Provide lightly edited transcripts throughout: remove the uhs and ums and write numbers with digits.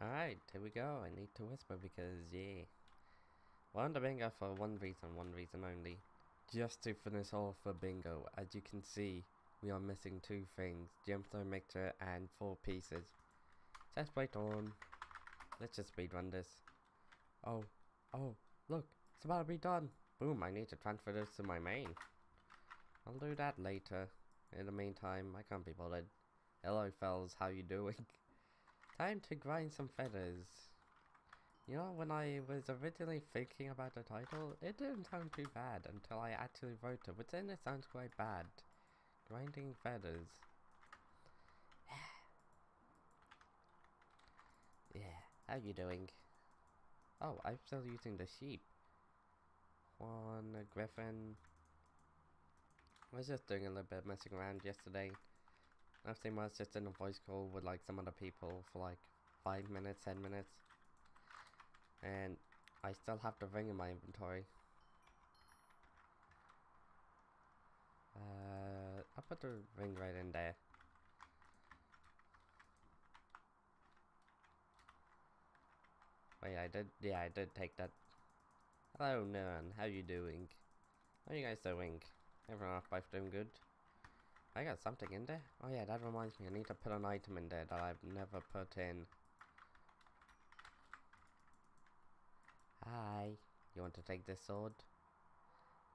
Alright, here we go. I need to whisper because, yeah. We're on the bingo for one reason only. Just to finish off the bingo. As you can see, we are missing two things. Gemstone mixture and 4 pieces. Let's wait on. Let's just speedrun this. Oh, look, it's about to be done. Boom, I need to transfer this to my main. I'll do that later. In the meantime, I can't be bothered. Hello fellas, how you doing? Time to grind some feathers. You know, when I was originally thinking about the title, it didn't sound too bad until I actually wrote it, but then it sounds quite bad. Grinding feathers. Yeah, how you doing? Oh, I'm still using the sheep. One griffin. I was just doing a little bit of messing around yesterday. Nothing much, just in a voice call with like some other people for like 5 minutes, 10 minutes. And I still have the ring in my inventory. I'll put the ring right in there. Wait, I did take that. Hello, Nern, how you doing? How you guys doing? Everyone else both doing good? I got something in there? Oh yeah, that reminds me, I need to put an item in there that I've never put in. Hi, you want to take this sword?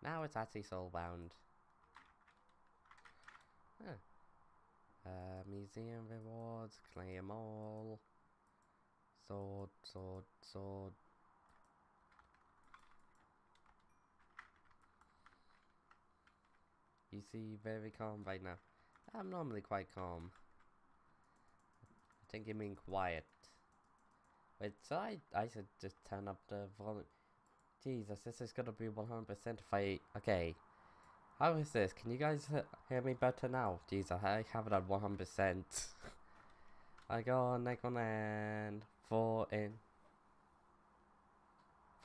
Now it's actually soulbound. Huh. Museum rewards, claim all. Sword. You see, very calm right now. I'm normally quite calm. I think you mean quiet. Wait, so I should just turn up the volume. Jesus, this is gonna be 100% if I... Okay. How is this? Can you guys hear me better now? Jesus, I have it at 100%. I got Nikon and 4 in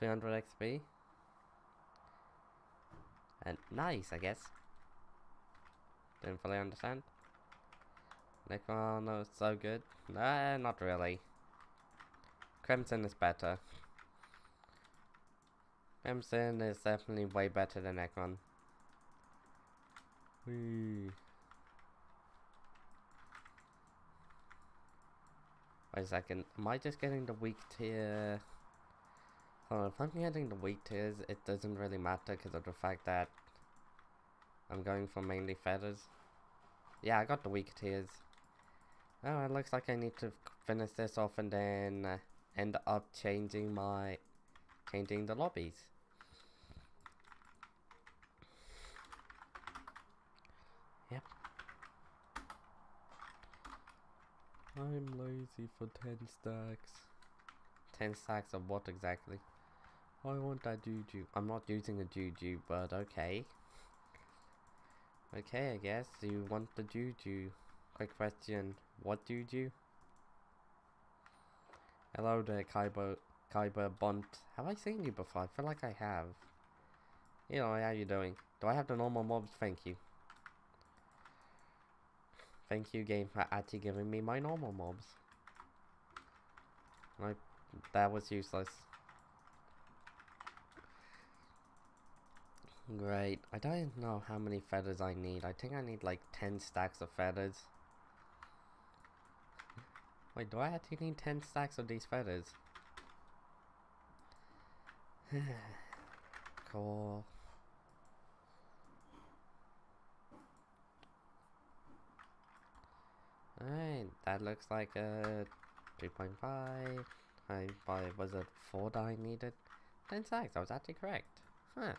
300 XP. And nice, I guess. Didn't fully understand. Nikon is so good. Nah, not really. Crimson is better. Crimson is definitely way better than Nikon. Whee. Wait a second, am I just getting the weak tier? Oh, if I'm getting the weak tiers, it doesn't really matter because of the fact that I'm going for mainly feathers. Yeah, I got the weak tiers. Oh, it looks like I need to finish this off and then end up changing the lobbies. Yep. I'm lazy for 10 stacks. 10 stacks of what exactly? I want that juju. I'm not using a juju, but okay. Okay, I guess. You want the juju. Quick question. What juju? Hello there, Kyber Bunt. Have I seen you before? I feel like I have. You know, how you doing? Do I have the normal mobs? Thank you. Thank you, game, for actually giving me my normal mobs. That was useless. Great. I don't know how many feathers I need. I think I need like 10 stacks of feathers. Wait, do I actually need 10 stacks of these feathers? Cool. Alright, that looks like a 3.5. Was it 4 that I needed? 10 stacks, I was actually correct. Huh.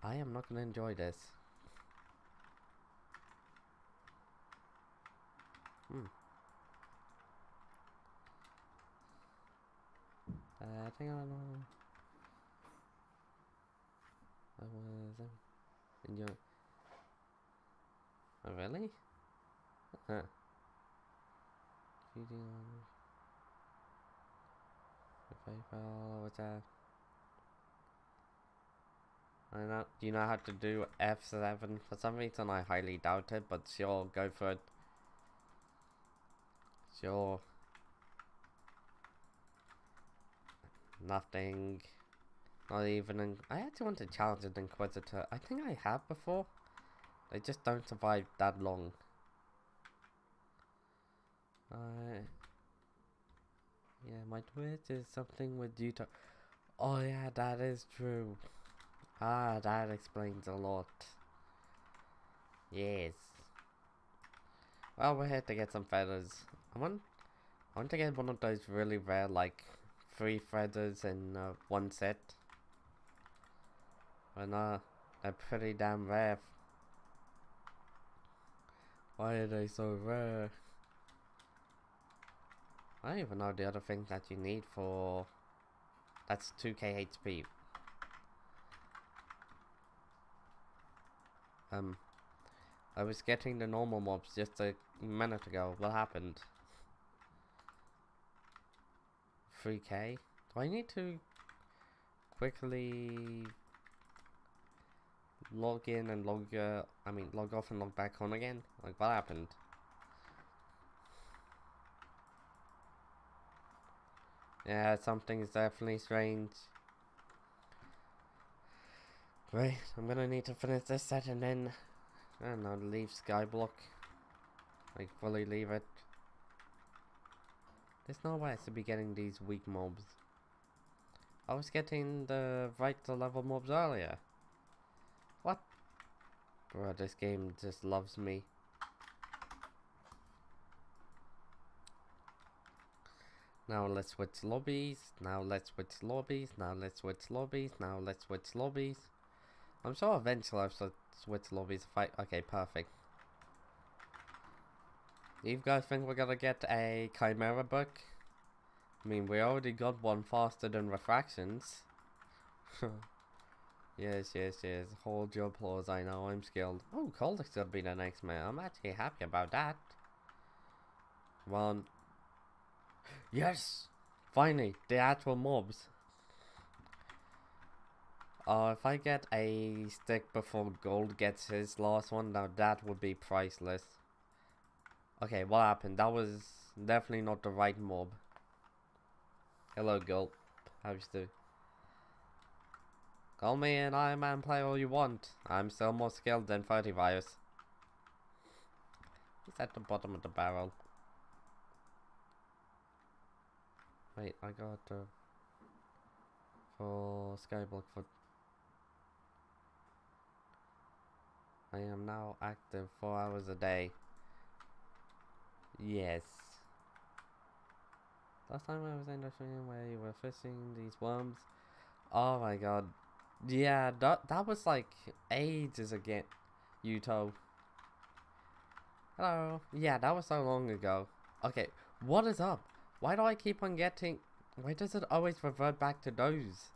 I am not gonna enjoy this. I think I don't know. I was enjoy. Oh, really? Huh. Feeding on. PayPal, what's that? I don't know. Do you know how to do F7? For some reason, I highly doubt it, but sure, go for it. Sure. Nothing. Not even I actually want to challenge an Inquisitor. I think I have before. They just don't survive that long. Yeah, my twist is something with Utah. Oh yeah, that is true. Ah, that explains a lot. Yes. Well, we're here to get some feathers. I want to get one of those really rare, like 3 feathers in one set. But they're pretty damn rare. Why are they so rare? I don't even know the other thing that you need for... That's 2k HP. I was getting the normal mobs just a minute ago. What happened? 3k? Do I need to quickly log in and log off and log back on again? Like, what happened? Yeah, something is definitely strange. Right, I'm gonna need to finish this set and then, I don't know, leave Skyblock. Like, fully leave it. There's no way I should be getting these weak mobs. I was getting the right to level mobs earlier. What? Bro, this game just loves me. Now let's switch lobbies. Now let's switch lobbies. Now let's switch lobbies. Now let's switch lobbies. I'm sure eventually I'll switch lobbies if I... Okay, perfect. You guys think we're gonna get a Chimera book? I mean, we already got one faster than refractions. Yes. Hold your applause, I know, I'm skilled. Oh, Coldix will be the next man. I'm actually happy about that. One. Yes! Finally, the actual mobs. If I get a stick before Gold gets his last one, now that would be priceless. Okay, what happened? That was definitely not the right mob. Hello, Gold. How you do? Call me an Ironman player all you want. I'm still more skilled than 30 virus. He's at the bottom of the barrel. Wait, I got for Skyblock for... I am now active 4 hours a day. Yes. Last time I was in the stream where you were fishing these worms. Oh my god. Yeah, that was like ages ago. Yuto. Hello. Yeah, that was so long ago. Okay, what is up? Why do I keep on getting... Why does it always revert back to those?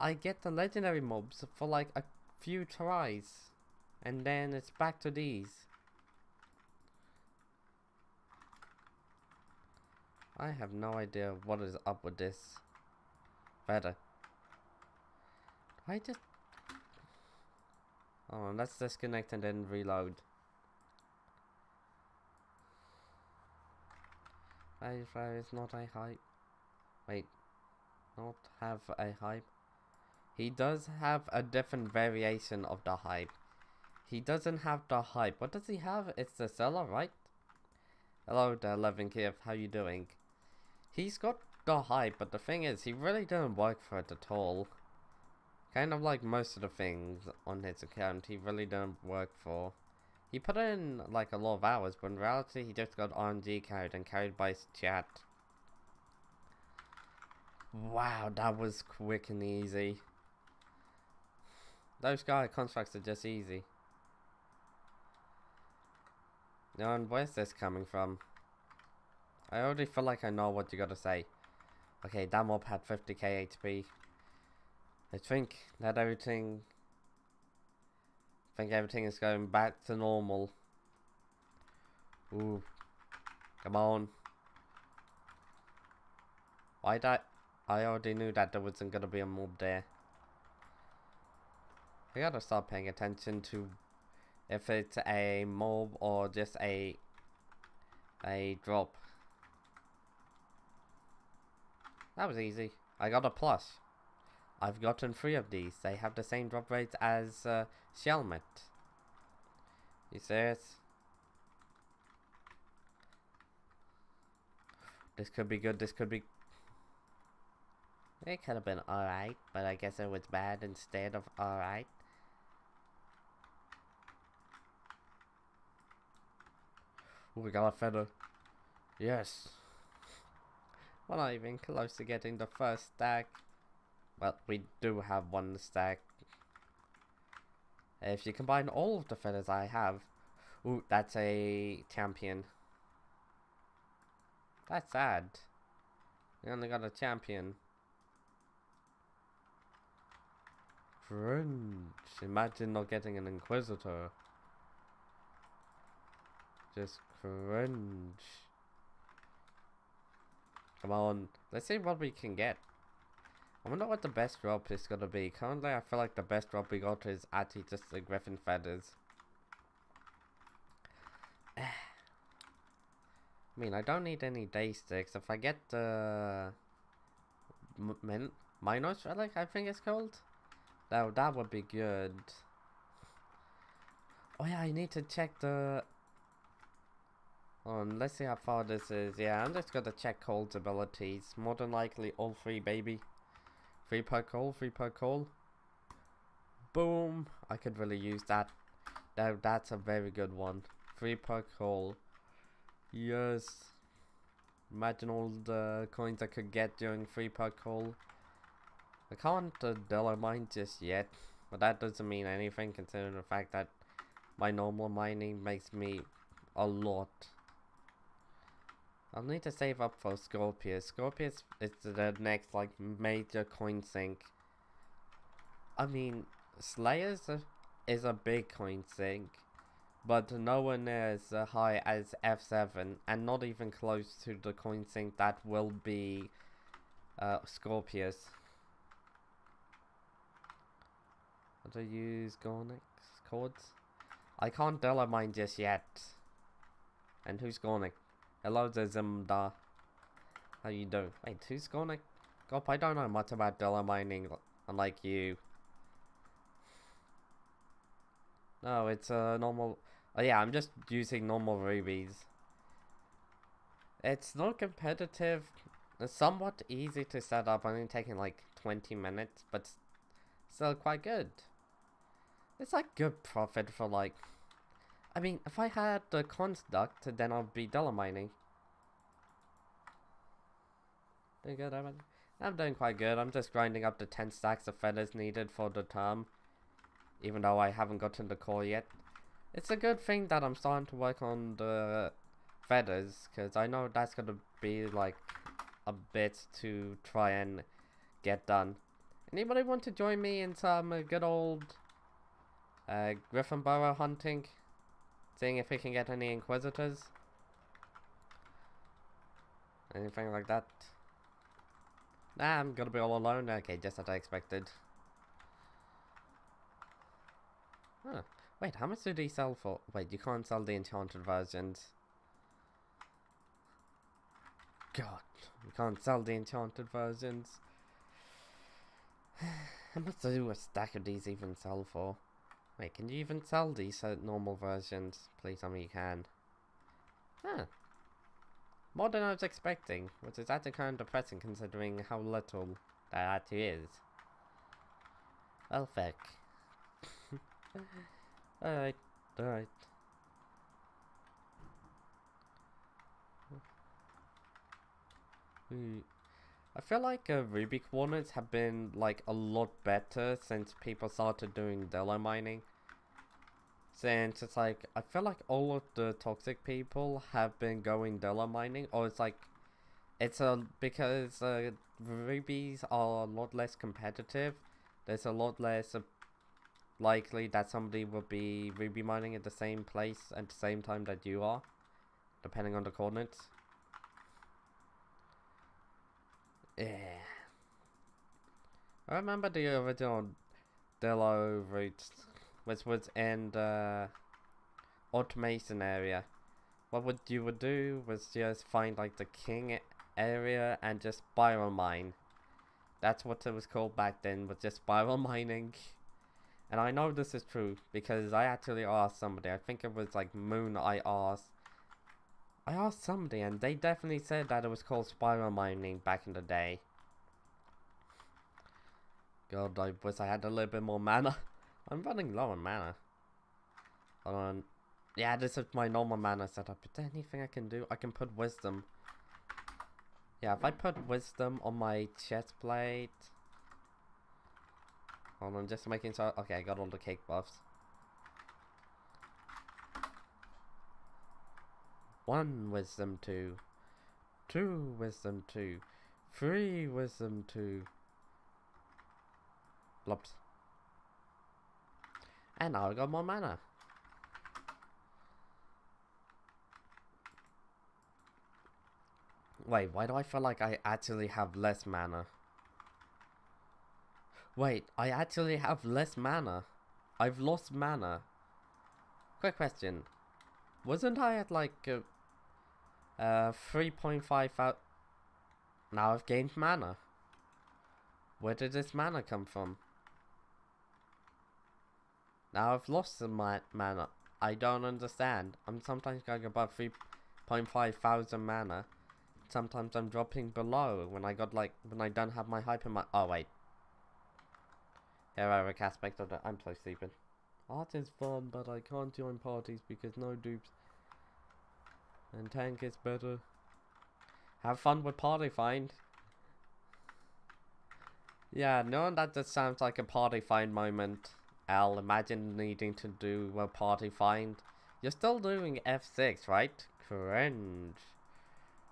I get the legendary mobs for like a few tries. And then it's back to these. I have no idea what is up with this. Better. I just... Oh, let's disconnect and then reload. Is not a hype. Wait. Not have a hype. He does have a different variation of the hype. He doesn't have the hype. What does he have? It's the seller, right? Hello there, Levin Kiev. How you doing? He's got the hype, but the thing is, he really didn't work for it at all. Kind of like most of the things on his account, he really didn't work for. He put in like a lot of hours, but in reality, he just got RNG carried and carried by his chat. Wow, that was quick and easy. Those guy constructs are just easy. Now, and where's this coming from? I already feel like I know what you gotta say. Okay, that mob had 50k HP. I think everything is going back to normal. Ooh. Come on. Why that? I already knew that there wasn't gonna be a mob there. I gotta start paying attention to if it's a mob or just a drop. That was easy. I got a plus. I've gotten 3 of these. They have the same drop rates as Shelmet. You serious? This could be good. This could be... It could have been alright, but I guess it was bad instead of alright. Ooh, we got a feather. Yes. We're not even close to getting the first stack. Well, we do have one stack. If you combine all of the feathers I have... Ooh, that's a champion. That's sad. We only got a champion. Cringe. Imagine not getting an Inquisitor. Just cringe. Come on. Let's see what we can get. I wonder what the best drop is gonna be. Currently, I feel like the best drop we got is actually just the Griffin Feathers. I mean, I don't need any day sticks. If I get the Minos Relic, I think it's called. That would be good. Oh yeah, I need to check the... let's see how far this is. Yeah, I'm just gonna check Cole's abilities. More than likely all 3, baby. 3 per Cole, 3 per Cole. Boom! I could really use that. That's a very good one. 3 per Cole. Yes. Imagine all the coins I could get during 3 per Cole. I can't dollar mine just yet, but that doesn't mean anything considering the fact that my normal mining makes me a lot. I'll need to save up for Scorpius. Scorpius is the next like major coin sink. I mean, Slayers is a big coin sink, but nowhere near as high as F7, and not even close to the coin sink that will be Scorpius. How do I use Gornix chords? I can't dollar mine just yet. And who's Gornick? Hello, Zimda. How you doing? Wait, who's Gornick? Gop, I don't know much about dollar mining, unlike you. No, it's normal. Oh yeah, I'm just using normal rubies. It's not competitive. It's somewhat easy to set up, only taking like 20 minutes, but still quite good. It's like good profit for like... I mean, if I had the construct, then I'd be dollar mining. Doing good, Evan? I'm doing quite good. I'm just grinding up the 10 stacks of feathers needed for the term. Even though I haven't gotten the core yet. It's a good thing that I'm starting to work on the feathers, because I know that's going to be like a bit to try and get done. Anybody want to join me in some good old Griffin Burrow hunting? Seeing if we can get any Inquisitors? Anything like that? Nah, I'm gonna be all alone. Okay, just as I expected. Huh. Wait, how much do they sell for? Wait, you can't sell the enchanted versions. God, you can't sell the enchanted versions. How much do a stack of these even sell for? Wait, can you even sell these normal versions? Please tell me you can. Huh. More than I was expecting, which is actually kind of depressing considering how little that actually is. Well, feck. Alright, alright. I feel like Ruby coordinates have been like a lot better since people started doing Delo mining. Since it's like, I feel like all of the toxic people have been going Delo mining, or it's like, it's because Rubies are a lot less competitive. There's a lot less likely that somebody will be Ruby mining at the same place at the same time that you are, depending on the coordinates. Yeah. I remember the original Delo routes, which was in the Automation area. What you would do was just find like the king area and just spiral mine. That's what it was called back then, was just spiral mining. And I know this is true because I actually asked somebody. I think it was like Moon. I asked somebody, and they definitely said that it was called spiral mining back in the day. God, I wish I had a little bit more mana. I'm running low on mana. Hold on. Yeah, this is my normal mana setup. Is there anything I can do? I can put wisdom. Yeah, if I put wisdom on my chest plate. Hold on, just making sure. Okay, I got all the cake buffs. 1 wisdom 2. 2 wisdom 2. 3 wisdom 2. Blops. And now I got more mana. Wait, why do I feel like I actually have less mana? Wait, I actually have less mana. I've lost mana. Quick question. Wasn't I at like 3.5 out? Now I've gained mana. Where did this mana come from? Now I've lost some mana. I don't understand. I'm sometimes going above 3.5 thousand mana. Sometimes I'm dropping below when I don't have my hyper. Oh wait. Heroic aspect of the. I'm so stupid. Art is fun, but I can't join parties because no dupes. And tank is better. Have fun with party find. Yeah, no, that just sounds like a party find moment. Al, imagine needing to do a party find. You're still doing F6, right? Cringe.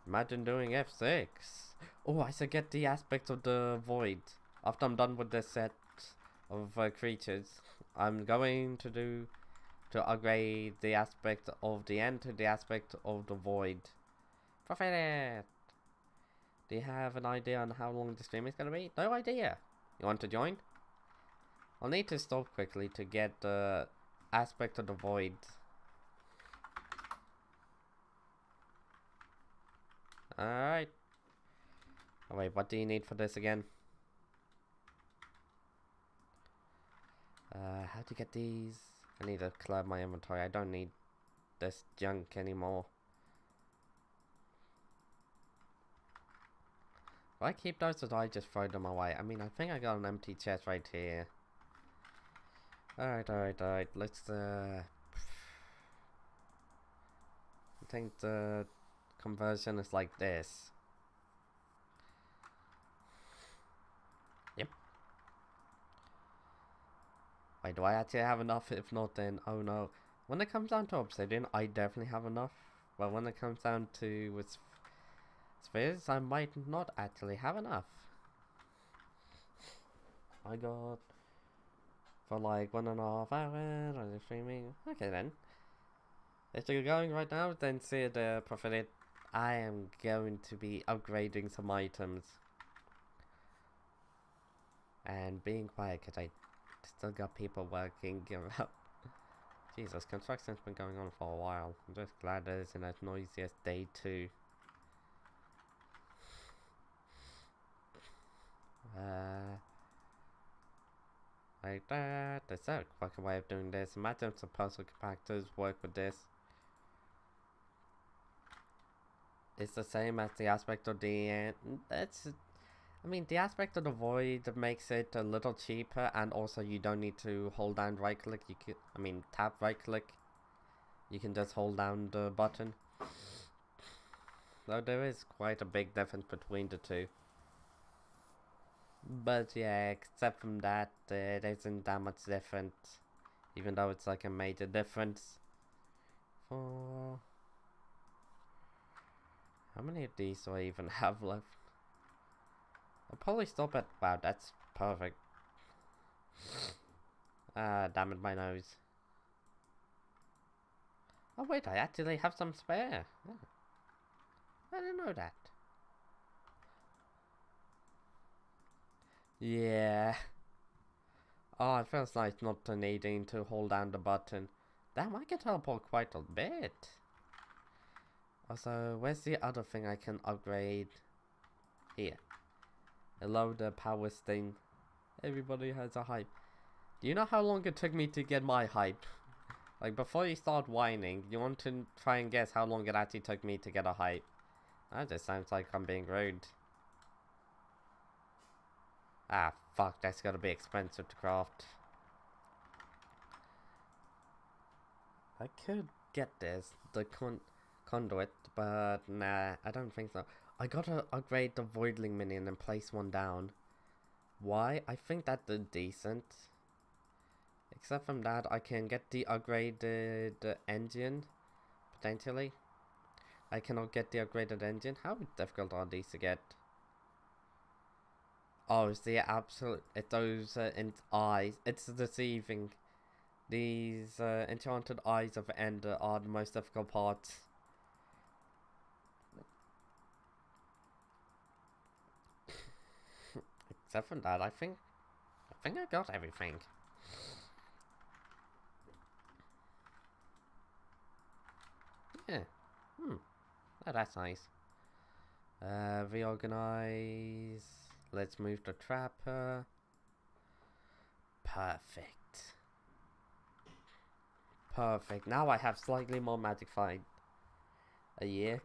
Imagine doing F6. Oh, I should get the aspect of the void. After I'm done with this set of creatures, I'm going to upgrade the aspect of the end to the aspect of the void. Profit it! Do you have an idea on how long the stream is going to be? No idea. You want to join? I'll need to stop quickly to get the aspect of the void. Alright. Oh wait, what do you need for this again? How to get these? I need to clear my inventory. I don't need this junk anymore. Do I keep those or do I just throw them away? I mean, I think I got an empty chest right here. Alright. Let's, I think the conversion is like this. Yep. Wait, do I actually have enough? If not, then oh no. When it comes down to obsidian, I definitely have enough. But when it comes down to spheres, I might not actually have enough. I got for like 1.5 hours. I'm streaming. Okay then. If you're going right now, then see the profit. I am going to be upgrading some items and being quiet because I still got people working around. Jesus, construction's been going on for a while. I'm just glad it isn't as noisy as day 2. Like that. There's a quicker way of doing this. Imagine some puzzle compactors work with this. It's the same as the aspect of the I mean, the aspect of the void makes it a little cheaper, and also you don't need to hold down right click. You can, tap right click. You can just hold down the button. Though there is quite a big difference between the two. But yeah, except from that, it isn't that much different. Even though it's like a major difference. For how many of these do I even have left? I'll probably stop at, wow, that's perfect. Damn it, my nose. Oh wait, I actually have some spare. Yeah. I didn't know that. Yeah. Oh, it feels nice not needing to hold down the button. Damn, I can teleport quite a bit. Also, where's the other thing I can upgrade? Here. Hello, the power sting. Everybody has a hype. Do you know how long it took me to get my hype? Like, before you start whining, you want to try and guess how long it actually took me to get a hype. That just sounds like I'm being rude. Ah, fuck, that's gotta be expensive to craft. I could get this, the conduit, but nah, I don't think so. I gotta upgrade the Voidling minion and place one down. Why? I think that did decent. Except from that, I can get the upgraded engine, potentially. I cannot get the upgraded engine. How difficult are these to get? Oh, it's the absolute... It's those eyes. It's deceiving. These enchanted eyes of Ender are the most difficult parts. Except from that, I think I got everything. Yeah. Oh, that's nice. Reorganize. Let's move the trapper. Perfect. Perfect. Now I have slightly more magic fight a year.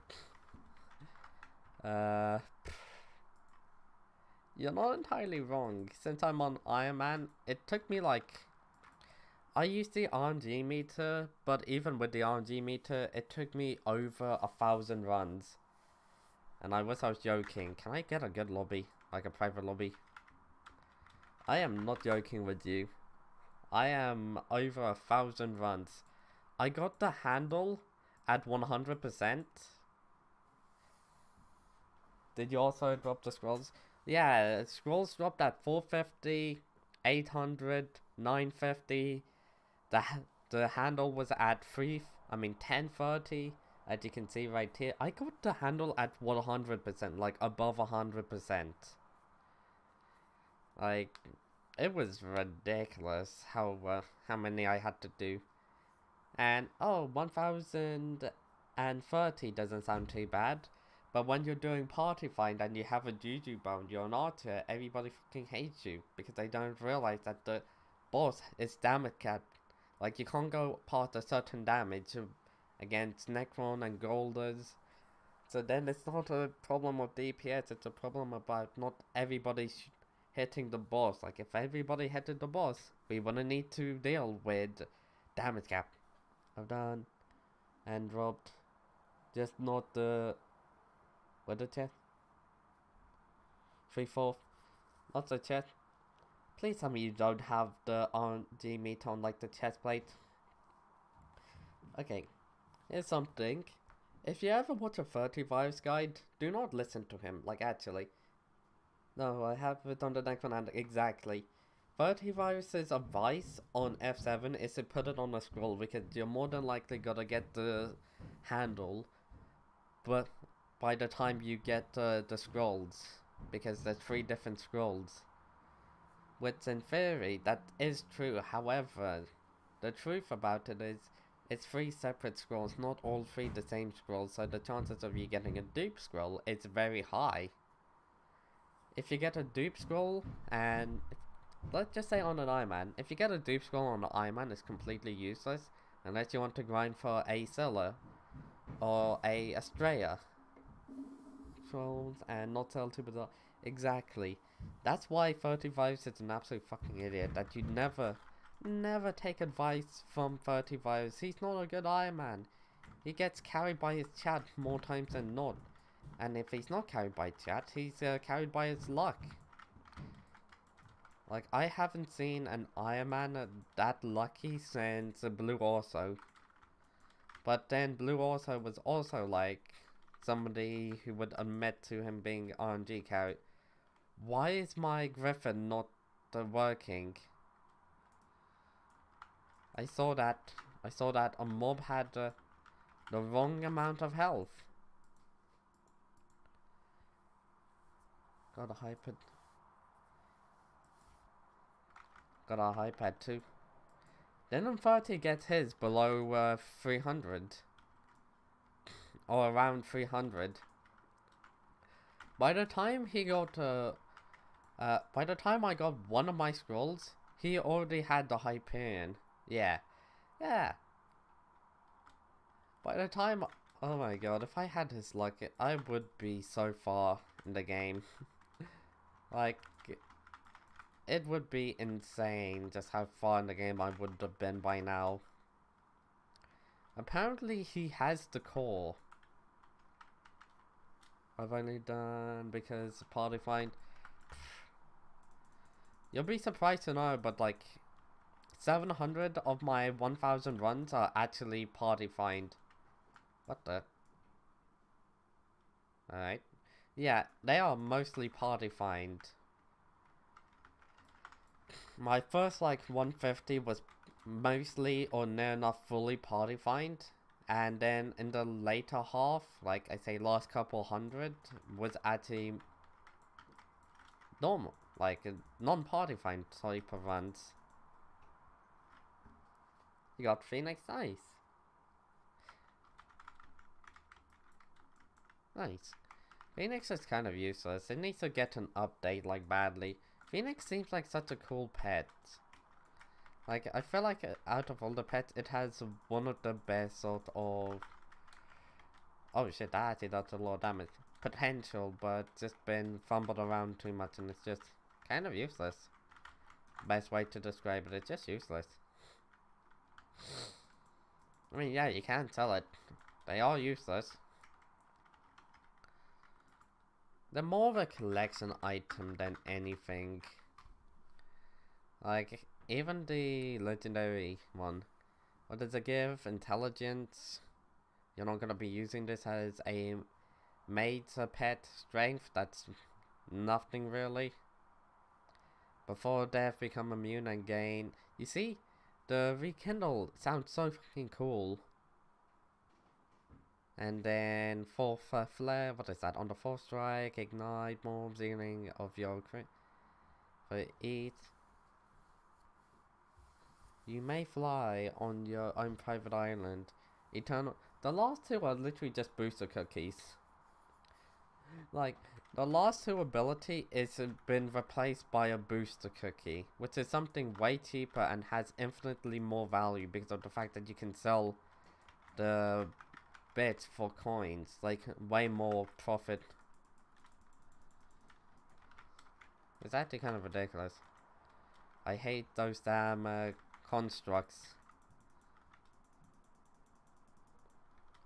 You're not entirely wrong. Since I'm on Ironman, it took me like... I used the RNG meter, but even with the RNG meter, it took me over 1,000 runs. And I was joking. Can I get a good lobby? Like a private lobby? I am not joking with you. I am over 1,000 runs. I got the handle at 100%. Did you also drop the scrolls? Yeah, scrolls dropped at 450, 800, 950. The handle was at 1030. As you can see right here, I got the handle at 100%, like above 100%. Like, it was ridiculous how many I had to do. And oh, 1030 doesn't sound too bad. But when you're doing party find and you have a juju bound, you're an archer, everybody fucking hates you because they don't realize that the boss is damage capped. Like, you can't go past a certain damage against Necron and Golders. So then it's not a problem of DPS, it's a problem about not everybody hitting the boss. Like, if everybody hit the boss, we wouldn't need to deal with damage cap. I've done and dropped. Just not the... What the chest? 3/4. Not the chest. Please tell me you don't have the RNG meat on like the chest plate. Okay. Here's something. If you ever watch a 30 Virus guide, do not listen to him. Like, actually. No, I have it on the next one and exactly. 30 Virus's advice on F7 is to put it on a scroll because you're more than likely gonna get the handle. But by the time you get the scrolls, because there's 3 different scrolls. Which in theory, that is true. However, the truth about it is, it's 3 separate scrolls, not all 3 the same scrolls, so the chances of you getting a dupe scroll is very high. If you get a dupe scroll, and let's just say on an Ironman, if you get a dupe scroll on an Ironman, it's completely useless, unless you want to grind for a Scylla, or a Astrea. Trolls and not sell to bizarre. Exactly. That's why 35 is an absolute fucking idiot. That you never take advice from 35. He's not a good Ironman. He gets carried by his chat more times than not. And if he's not carried by chat, he's carried by his luck. Like, I haven't seen an Ironman that lucky since Blue Orso. But then Blue Orso was also like somebody who would admit to him being RNG carried. Why is my Griffin not working? I saw that a mob had the wrong amount of health. Got a hyper. Got a hyper too. Then 30 gets his below 300. Or around 300. By the time he got by the time I got one of my scrolls, he already had the Hyperion. Yeah. Yeah. By the time, oh my god, if I had his luck, I would be so far in the game. Like, it would be insane just how far in the game I would have been by now. Apparently he has the core. I've only done because party find. You'll be surprised to know, but like 700 of my 1000 runs are actually party find. What the? Alright. Yeah, they are mostly party find. My first like 150 was mostly or near enough fully party find. And then in the later half, like I say last couple hundred, was actually normal. Like non-party find type of runs. You got Phoenix, nice. Nice. Phoenix is kind of useless. It needs to get an update like badly. Phoenix seems like such a cool pet. Like, I feel like out of all the pets, it has one of the best sort of... Oh shit, that actually does a lot of damage. Potential, but just been fumbled around too much and it's just kind of useless. Best way to describe it, it's just useless. I mean, yeah, you can sell it. They are useless. They're more of a collection item than anything. Like, even the legendary one. What does it give? Intelligence. You're not gonna be using this as a mate's pet. Strength. That's nothing really. Before death, become immune and gain. You see, the rekindle sounds so fucking cool. And then fourth flare. What is that? On the fourth strike, ignite more zealing of your crit. For each. You may fly on your own private island. Eternal. The last two are literally just booster cookies. Like, the last two ability is been replaced by a booster cookie, which is something way cheaper and has infinitely more value because of the fact that you can sell the bits for coins, like way more profit. It's actually kind of ridiculous. I hate those damn constructs.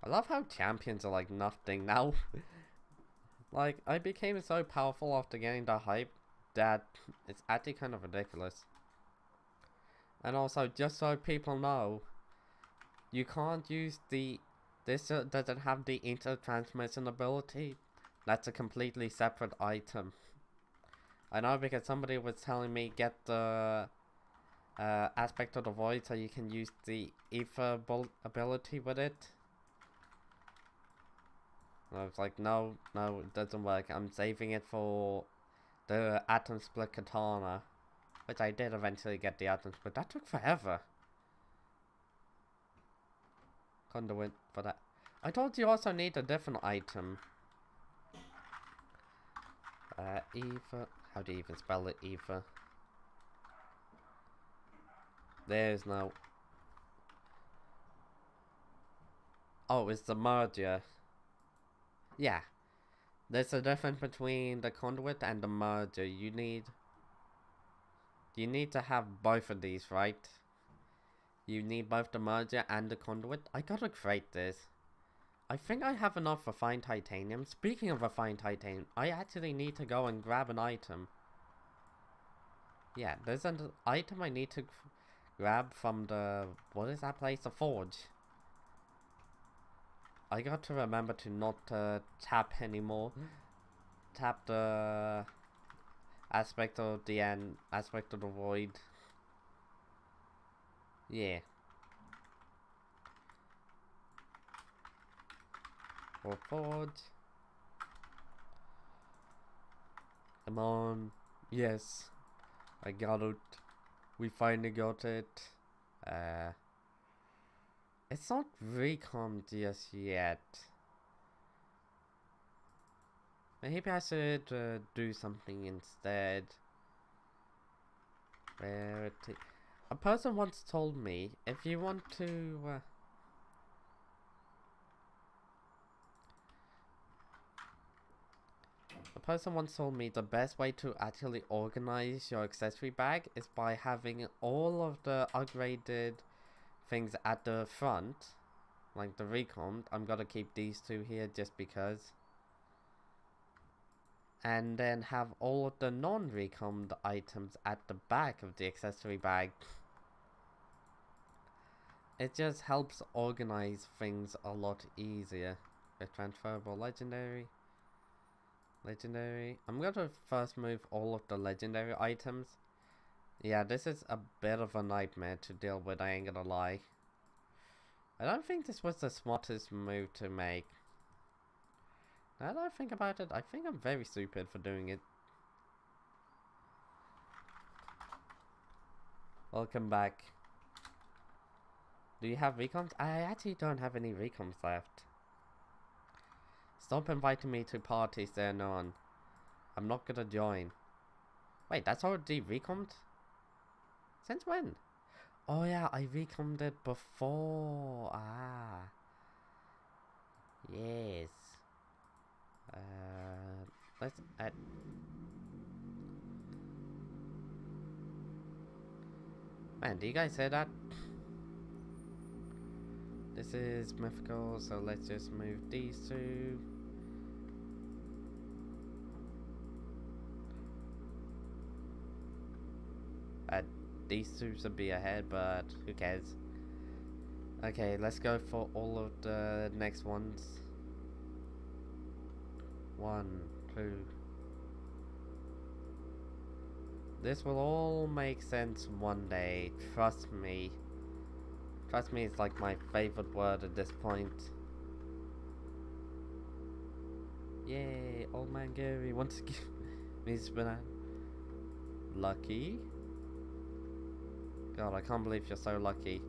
I love how champions are like nothing now. Like, I became so powerful after getting the hype that it's actually kind of ridiculous. And also, just so people know, you can't use the... This doesn't have the inter-transmission ability. That's a completely separate item. I know because somebody was telling me get the aspect of the void so you can use the ether ability with it. And I was like, no, it doesn't work. I'm saving it for the atom split katana. Which I did eventually get the atom split. That took forever. Conduit for that. I told you also need a different item. Ether. How do you even spell it? Ether. There's no... Oh, it's the merger. Yeah. There's a difference between the conduit and the merger. You need to have both of these, right? You need both the merger and the conduit. I gotta create this. I think I have enough refined titanium. Speaking of refined titanium, I actually need to go and grab an item. Yeah, there's an item I need to grab from the... What is that place? The forge. I got to remember to not tap anymore. Tap the aspect of the end, aspect of the void. Yeah. Or forge. Come on. Yes. I got it. We finally got it. It's not recon just yet. Maybe I should do something instead. A person once told me, if you want to... a person once told me the best way to actually organize your accessory bag is by having all of the upgraded things at the front. Like the recon. I'm gonna keep these two here just because. And then have all of the non-recommed items at the back of the accessory bag. It just helps organize things a lot easier. A transferable legendary. Legendary. I'm gonna first move all of the legendary items. Yeah, this is a bit of a nightmare to deal with, I ain't gonna lie. I don't think this was the smartest move to make. Now that I think about it, I think I'm very stupid for doing it. Welcome back. Do you have recons? I actually don't have any recons left. Stop inviting me to parties there, none. I'm not gonna join. Wait, that's already recommed? Since when? Oh yeah, I recommed it before. Ah. Yes. Let's add... Man, do you guys hear that? This is mythical, so let's just move these two. These two should be ahead, but who cares? Okay, let's go for all of the next ones. 1, 2. This will all make sense one day, trust me. Trust me, it's like my favorite word at this point. Yay, old man Gary wants to give me his banana. Lucky? God, I can't believe you're so lucky.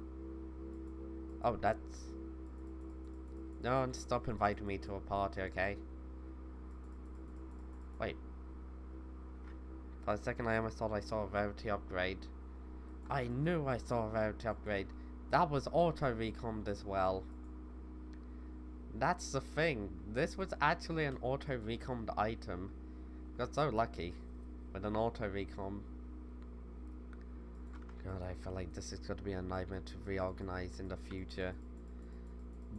Oh, that's... No, stop inviting me to a party, okay? Wait. For a second I almost thought I saw a rarity upgrade. I knew I saw a rarity upgrade. That was auto-recommed as well. That's the thing. This was actually an auto-recommed item. Got so lucky with an auto-recom. God, I feel like this is going to be a nightmare to reorganize in the future.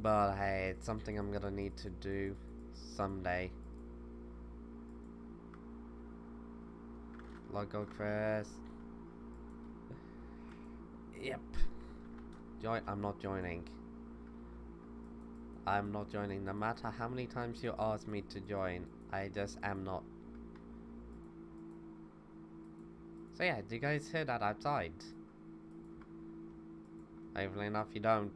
But hey, it's something I'm going to need to do someday. Logo crest. Yep. Join. I'm not joining. I'm not joining. No matter how many times you ask me to join, I just am not. So yeah, do you guys hear that outside? Hopefully enough you don't.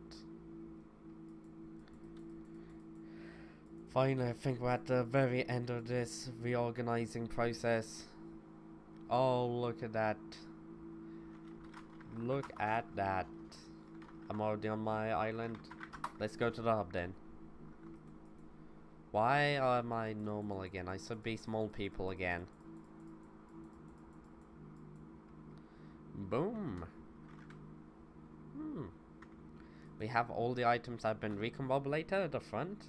Finally, I think we're at the very end of this reorganizing process. Oh, look at that. Look at that. I'm already on my island. Let's go to the hub then. Why am I normal again? I should be small people again. Boom. We have all the items that have been recombobulated at the front.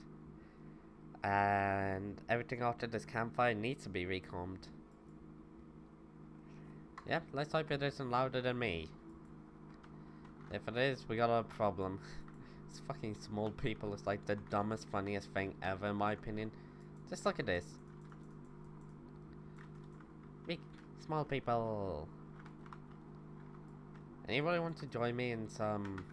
And everything after this campfire needs to be recombed. Yep, let's hope it isn't louder than me. If it is, we got a problem. It's fucking small people is like the dumbest, funniest thing ever in my opinion. Just look at this. Big, small people. Anybody want to join me in some...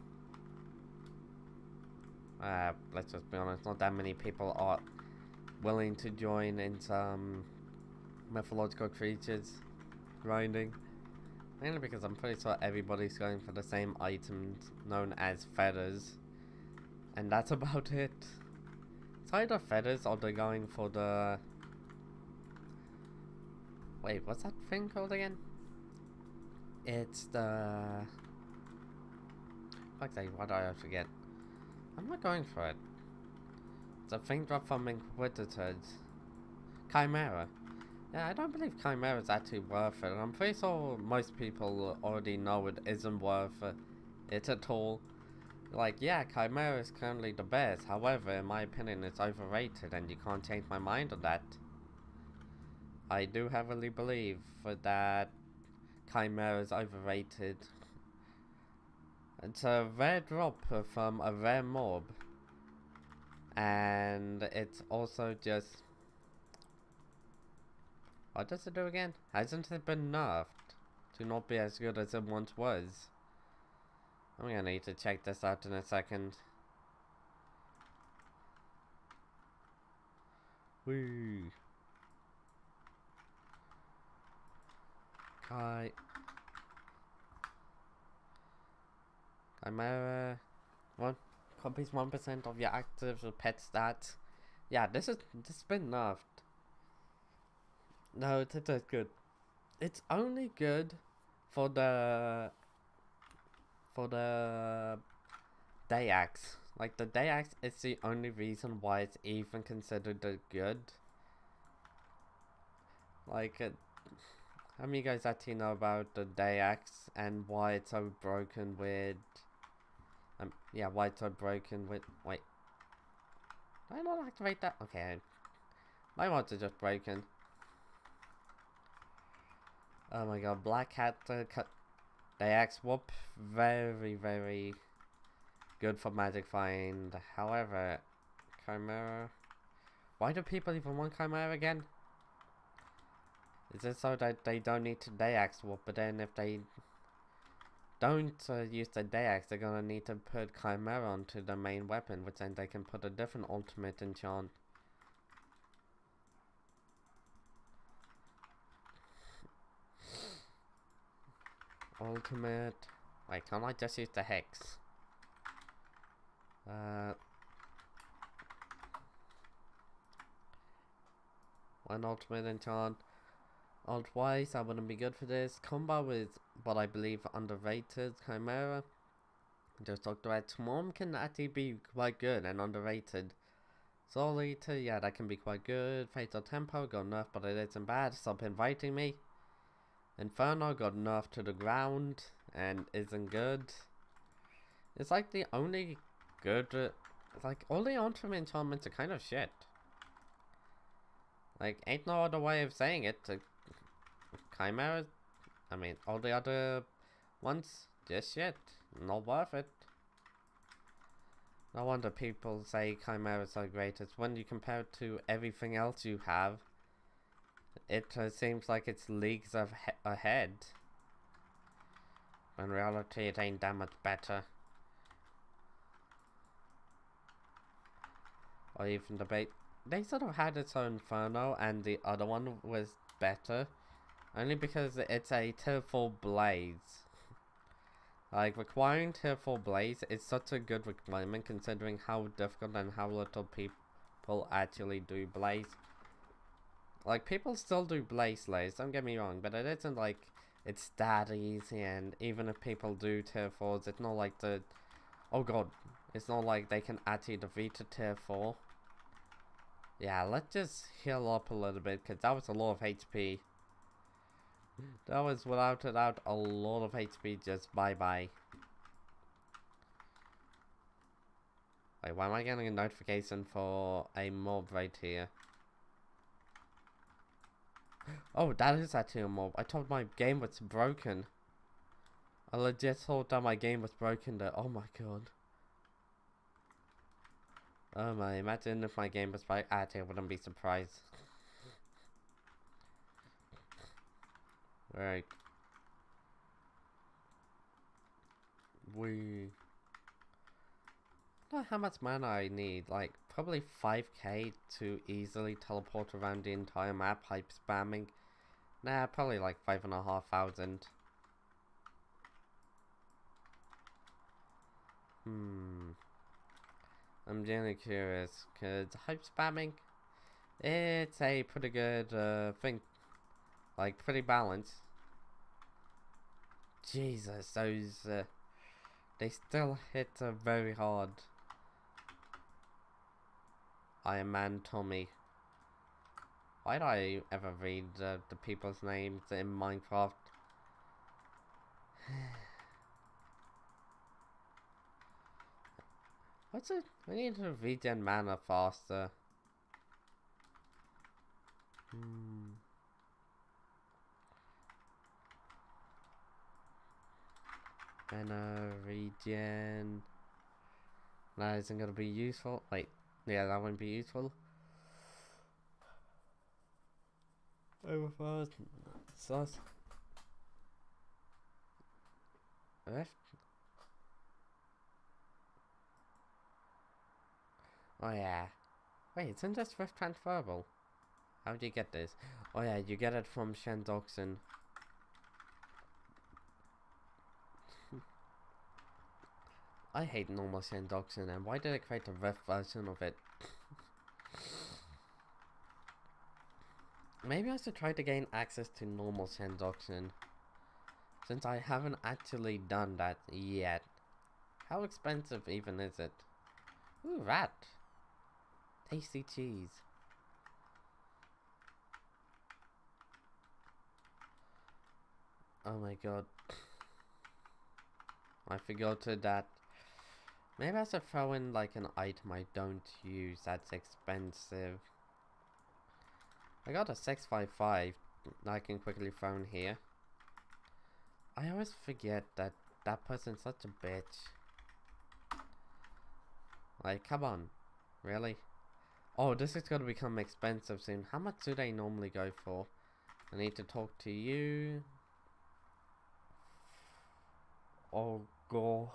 let's just be honest, not that many people are willing to join in some mythological creatures grinding. Mainly because I'm pretty sure everybody's going for the same items known as feathers. And that's about it. It's either feathers or they're going for the... Wait, what's that thing called again? It's the... Fuck's sake, why do I forget? I'm not going for it. It's a thing drop from Inquisitors. Chimera. Yeah, I don't believe Chimera is actually worth it. And I'm pretty sure most people already know it isn't worth it at all. Like, yeah, Chimera is currently the best. However, in my opinion, it's overrated, and you can't change my mind on that. I do heavily believe that Chimera is overrated. It's a rare drop from a rare mob, and it's also just... What does it do again? Hasn't it been nerfed to not be as good as it once was? I'm gonna need to check this out in a second. Woo. Chimera. Copies 1% of your active pet stats. Yeah, this has been nerfed. No, it's good. It's only good for the day axe. Like, the day axe is the only reason why it's even considered good. Like, how many of you guys actually know about the day axe and why it's so broken with... yeah, why it's so broken with... Wait. Did I not activate that? Okay. My mods are just broken. Oh my god, Black Hat cut the axe whoop. Very, very good for magic find. However, Chimera. Why do people even want Chimera again? Is it so that they don't need to day axe whoop, but then if they don't use the day axe, they're gonna need to put Chimera onto the main weapon, which then they can put a different ultimate enchant. Ultimate. Wait, can't I just use the hex? One ultimate enchant. Alt-wise, I wouldn't be good for this. Combo is what I believe underrated. Chimera. Just talked about Swarm can actually be quite good and underrated. Soul Eater, yeah, that can be quite good. Fatal Tempo got nerfed, but it isn't bad. Stop inviting me. Inferno got nerfed to the ground and isn't good. It's like the only good... like, all the ultimate enchantments are kind of shit. Like, ain't no other way of saying it. Chimera... I mean, all the other ones, just shit. Not worth it. No wonder people say Chimera is so great. It's when you compare it to everything else you have, it seems like it's leagues of ahead. In reality, it ain't that much better. Or even debate. They sort of had its own Inferno, and the other one was better. Only because it's a tier 4 blaze. Like, requiring tier 4 blaze is such a good requirement considering how difficult and how little people actually do blaze. Like, people still do blaze slays, don't get me wrong, but it isn't like it's that easy, and even if people do tier 4s, it's not like the... Oh god, it's not like they can actually defeat a tier 4. Yeah, let's just heal up a little bit, because that was a lot of HP. That was without a doubt a lot of HP, just bye-bye. Wait, why am I getting a notification for a mob right here? Oh, that is actually a mob. I thought my game was broken. I legit thought that my game was broken there. Oh my god. Oh my, imagine if my game was broken. Actually, I wouldn't be surprised. Right. I don't know how much mana I need. Like, probably 5k to easily teleport around the entire map, hype spamming. Nah, probably like 5,500. I'm genuinely curious, because hype spamming, it's a pretty good thing. Like, pretty balanced. Jesus, those, they still hit very hard. Iron Man Tommy. Why do I ever read the people's names in Minecraft? What's it? We need to regen mana faster. Mana regen. That isn't gonna be useful. Wait, yeah, that won't be useful. Overfast. Sauce. Rift. Oh yeah. Wait, isn't this Rift transferable? How do you get this? Oh yeah, you get it from Shandoxin. I hate normal Shandoxin, and why did I create a Rift version of it? Maybe I should try to gain access to normal Shandoxin, since I haven't actually done that yet. How expensive even is it? Ooh, rat! Tasty cheese. Oh my god. I forgot to that. Maybe I should throw in like an item I don't use that's expensive. I got a 655 that I can quickly throw in here. I always forget that that person's such a bitch. Like, come on. Really? Oh, this is gonna become expensive soon. How much do they normally go for? I need to talk to you. Oh, God.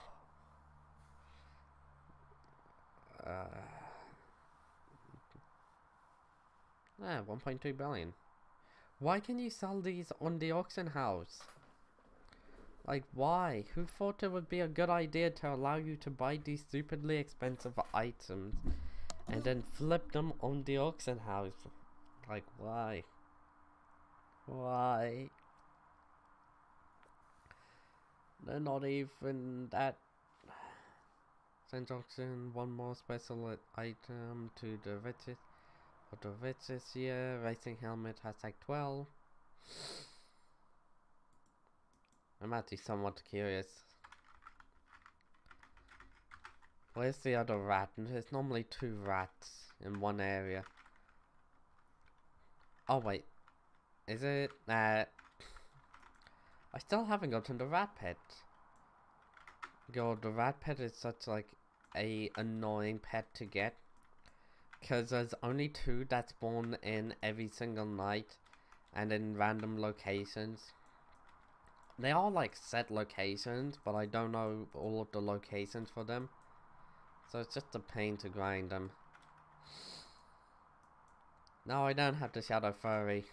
1.2 billion. Why can you sell these on the auction house? Like, why? Who thought it would be a good idea to allow you to buy these stupidly expensive items and then flip them on the auction house? Like, why? Why? They're not even that. Send auction, one more special item to the richest. For the richest here, racing helmet hashtag 12. I'm actually somewhat curious. Where's the other rat? There's normally 2 rats in one area. Oh wait, is it? I still haven't gotten the rat pet. God, the rat pet is such like a annoying pet to get, cause there's only 2 that spawn in every single night, and in random locations. They are like set locations, but I don't know all of the locations for them. So it's just a pain to grind them. No, I don't have the Shadow Furry.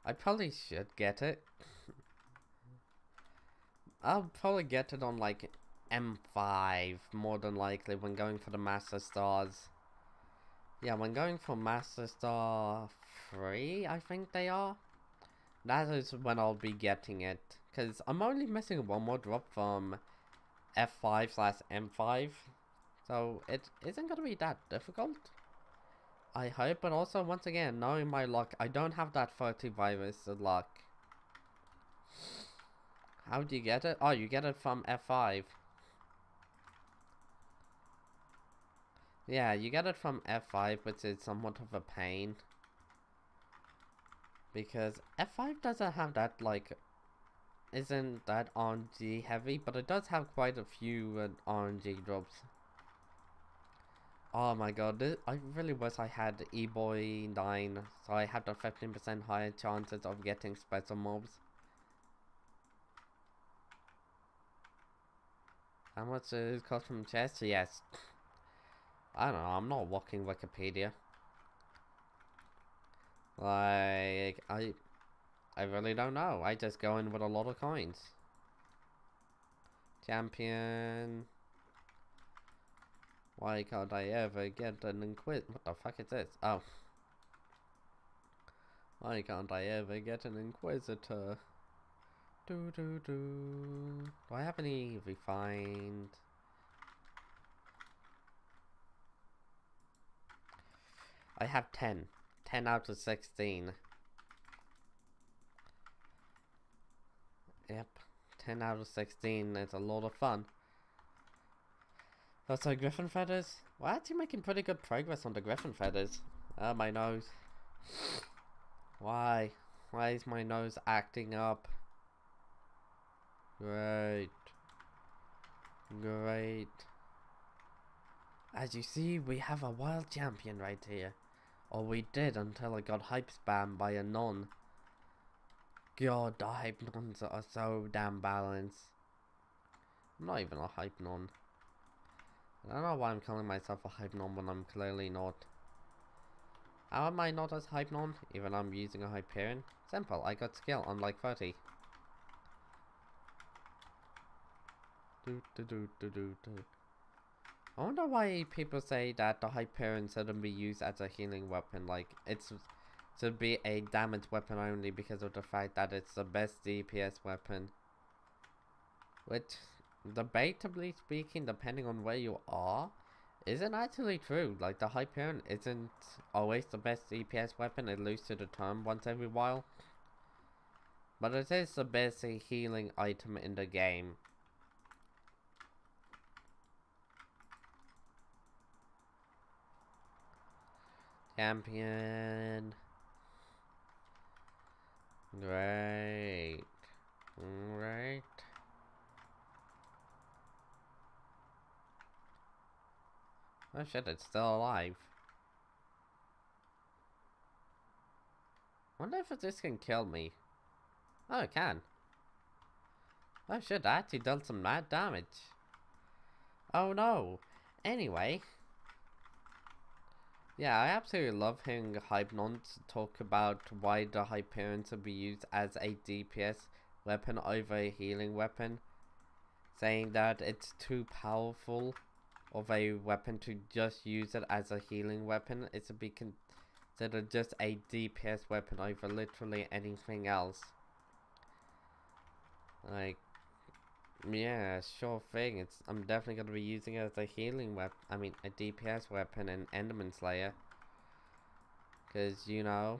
I probably should get it. I'll probably get it on like M5, more than likely, when going for the Master Stars. Yeah, when going for Master Star 3, I think they are. That is when I'll be getting it. Because I'm only missing one more drop from F5/M5. So it isn't going to be that difficult. I hope, but also once again, knowing my luck, I don't have that 30 virus luck. How do you get it? Oh, you get it from F5. Yeah, you get it from F5, which is somewhat of a pain. Because F5 doesn't have that, like, isn't that RNG heavy, but it does have quite a few RNG drops. Oh my god, I really wish I had E-Boy 9, so I had the 15% higher chances of getting special mobs. How much is cost from chest? Yes. I don't know, I'm not walking Wikipedia. Like, I really don't know. I just go in with a lot of coins. Champion. Why can't I ever get an Inquisitor? What the fuck is this? Oh. Why can't I ever get an Inquisitor? Do I have any refined? I have 10 10 out of 16. Yep, 10 out of 16 is a lot of fun. That's our griffin feathers. We're actually making pretty good progress on the griffin feathers. My nose. Why? Why is my nose acting up? Great. Great. As you see, we have a wild champion right here. Or we did until I got hype spammed by a non. God, the hype nons are so damn balanced. I'm not even a hype non. I don't know why I'm calling myself a hype non when I'm clearly not. How am I not as hype non, even though I'm using a Hyperion? Simple, I got skill on like 30. I wonder why people say that the Hyperion shouldn't be used as a healing weapon, like it's should be a damage weapon only because of the fact that it's the best DPS weapon. Which, debatably speaking, depending on where you are, isn't actually true. Like, the Hyperion isn't always the best DPS weapon, it loses to the turn once every while. But it is the best healing item in the game. Champion. Great. Great. Oh shit, it's still alive. Wonder if this can kill me. Oh, it can. Oh shit, that actually dealt some mad damage. Oh no. Anyway. Yeah, I absolutely love hearing hype nons talk about why the Hyperion should be used as a DPS weapon over a healing weapon. Saying that it's too powerful of a weapon to just use it as a healing weapon. It should be considered just a DPS weapon over literally anything else. Like, yeah, sure thing. I'm definitely gonna be using it as a healing weapon. I mean, a DPS weapon in Enderman Slayer. Cause you know,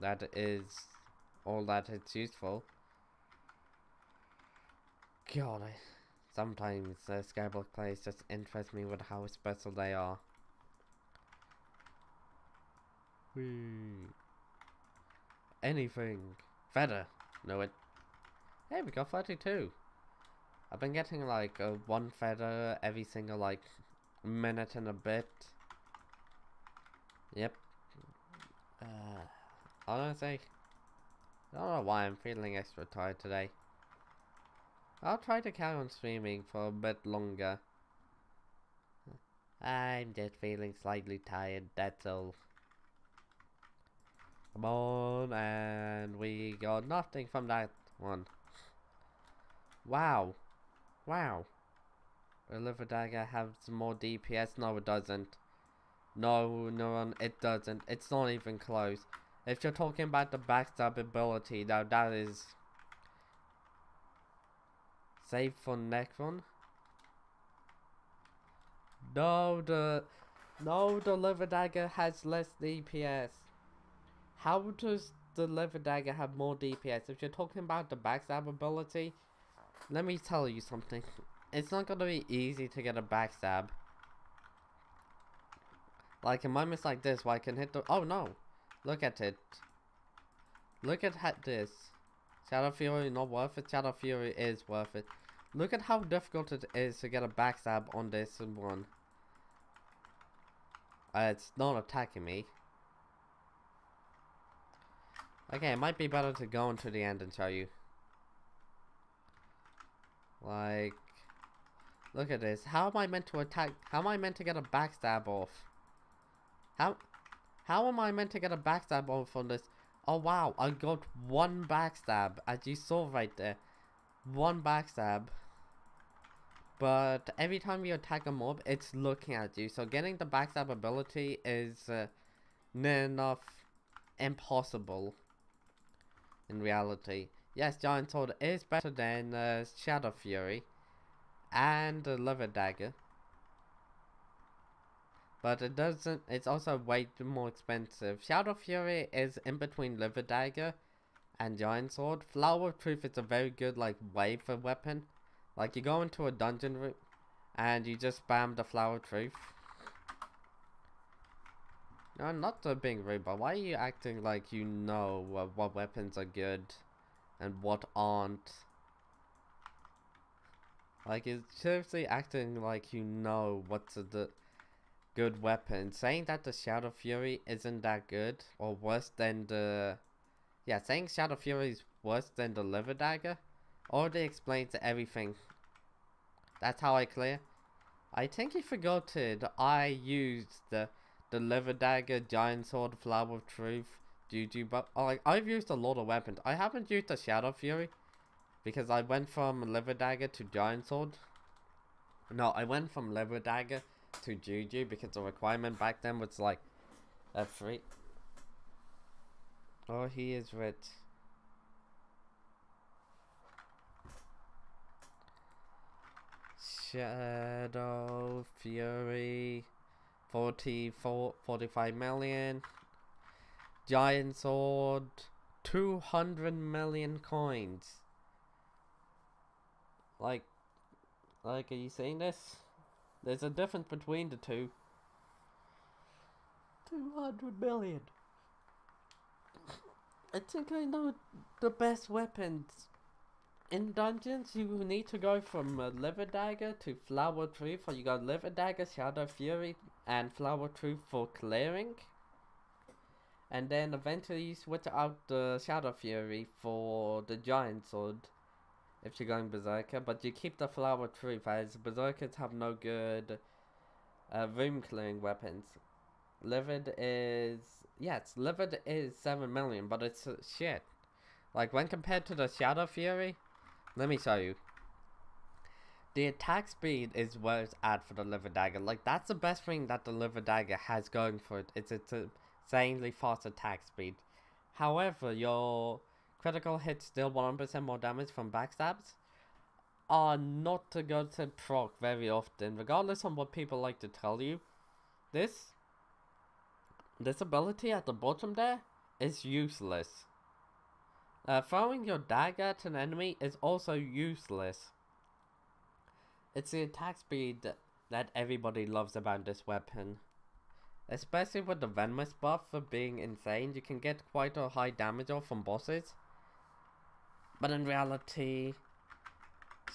that is all that it's useful. God, sometimes Skyblock players just interest me with how special they are. Whee. Anything. Feather. Know it. Hey, we got 32. I've been getting like one feather every single like minute and a bit. Yep. Honestly, I don't know why I'm feeling extra tired today. I'll try to carry on streaming for a bit longer. I'm just feeling slightly tired, that's all. Come on, and we got nothing from that one. Wow. Wow. The Liver Dagger has more DPS? No, it doesn't. No, it doesn't. It's not even close. If you're talking about the backstab ability, now that is... Save for Necron? No, the Liver Dagger has less DPS. How does the Liver Dagger have more DPS? If you're talking about the backstab ability, let me tell you something. It's not gonna be easy to get a backstab. Like in moments like this where I can hit the... Oh no! Look at it. Look at this. Shadow Fury not worth it? Shadow Fury is worth it. Look at how difficult it is to get a backstab on this one. It's not attacking me. Okay, it might be better to go into the end and show you. Like, look at this. How am I meant to attack? How am I meant to get a backstab off? How am I meant to get a backstab off on this? Oh wow, I got one backstab, as you saw right there. One backstab. But every time you attack a mob, it's looking at you. So getting the backstab ability is near enough impossible in reality. Yes, Giant Sword is better than Shadow Fury and Liver Dagger. but it doesn't. It's also way more expensive. Shadow Fury is in between Liver Dagger and Giant Sword. Flower of Truth is a very good like wave for weapon. Like you go into a dungeon room and you just spam the Flower of Truth. No, not to being rude, but why are you acting like you know what weapons are good and what aren't? Like, it's seriously acting like you know what's the good weapon. Saying that the Shadow Fury isn't that good, or worse than the... Yeah, saying Shadow Fury is worse than the Liver Dagger already explains everything. That's how I clear. I think you forgot it. I used the Liver Dagger, Giant Sword, Flower of Truth, Juju, but like I've used a lot of weapons. I haven't used the Shadow Fury because I went from Liver Dagger to Giant Sword. No, I went from Liver Dagger to Juju because the requirement back then was like a free. Oh, he is rich. Shadow Fury 45 million. Giant Sword 200 million coins. Like, are you seeing this? There's a difference between the two. 200 million. I think I know the best weapons. In dungeons, you need to go from Liver Dagger to Flower Truth, or you got Liver Dagger, Shadow Fury, and Flower Truth for clearing. And then eventually you switch out the Shadow Fury for the Giant Sword, if you're going Berserker, but you keep the Flower Truth, as Berserkers have no good room clearing weapons. Livid is... Yes, Livid is 7 million, but it's shit. Like, when compared to the Shadow Fury... Let me show you. The attack speed is where it's at for the Liver Dagger. Like, that's the best thing that the Liver Dagger has going for it. It's insanely fast attack speed. However, your critical hits still 100% more damage from backstabs are not a good to proc very often. Regardless of what people like to tell you, this ability at the bottom there is useless. Throwing your dagger at an enemy is also useless. It's the attack speed that everybody loves about this weapon. Especially with the Venomous buff for being insane, you can get quite a high damage off from bosses. But in reality,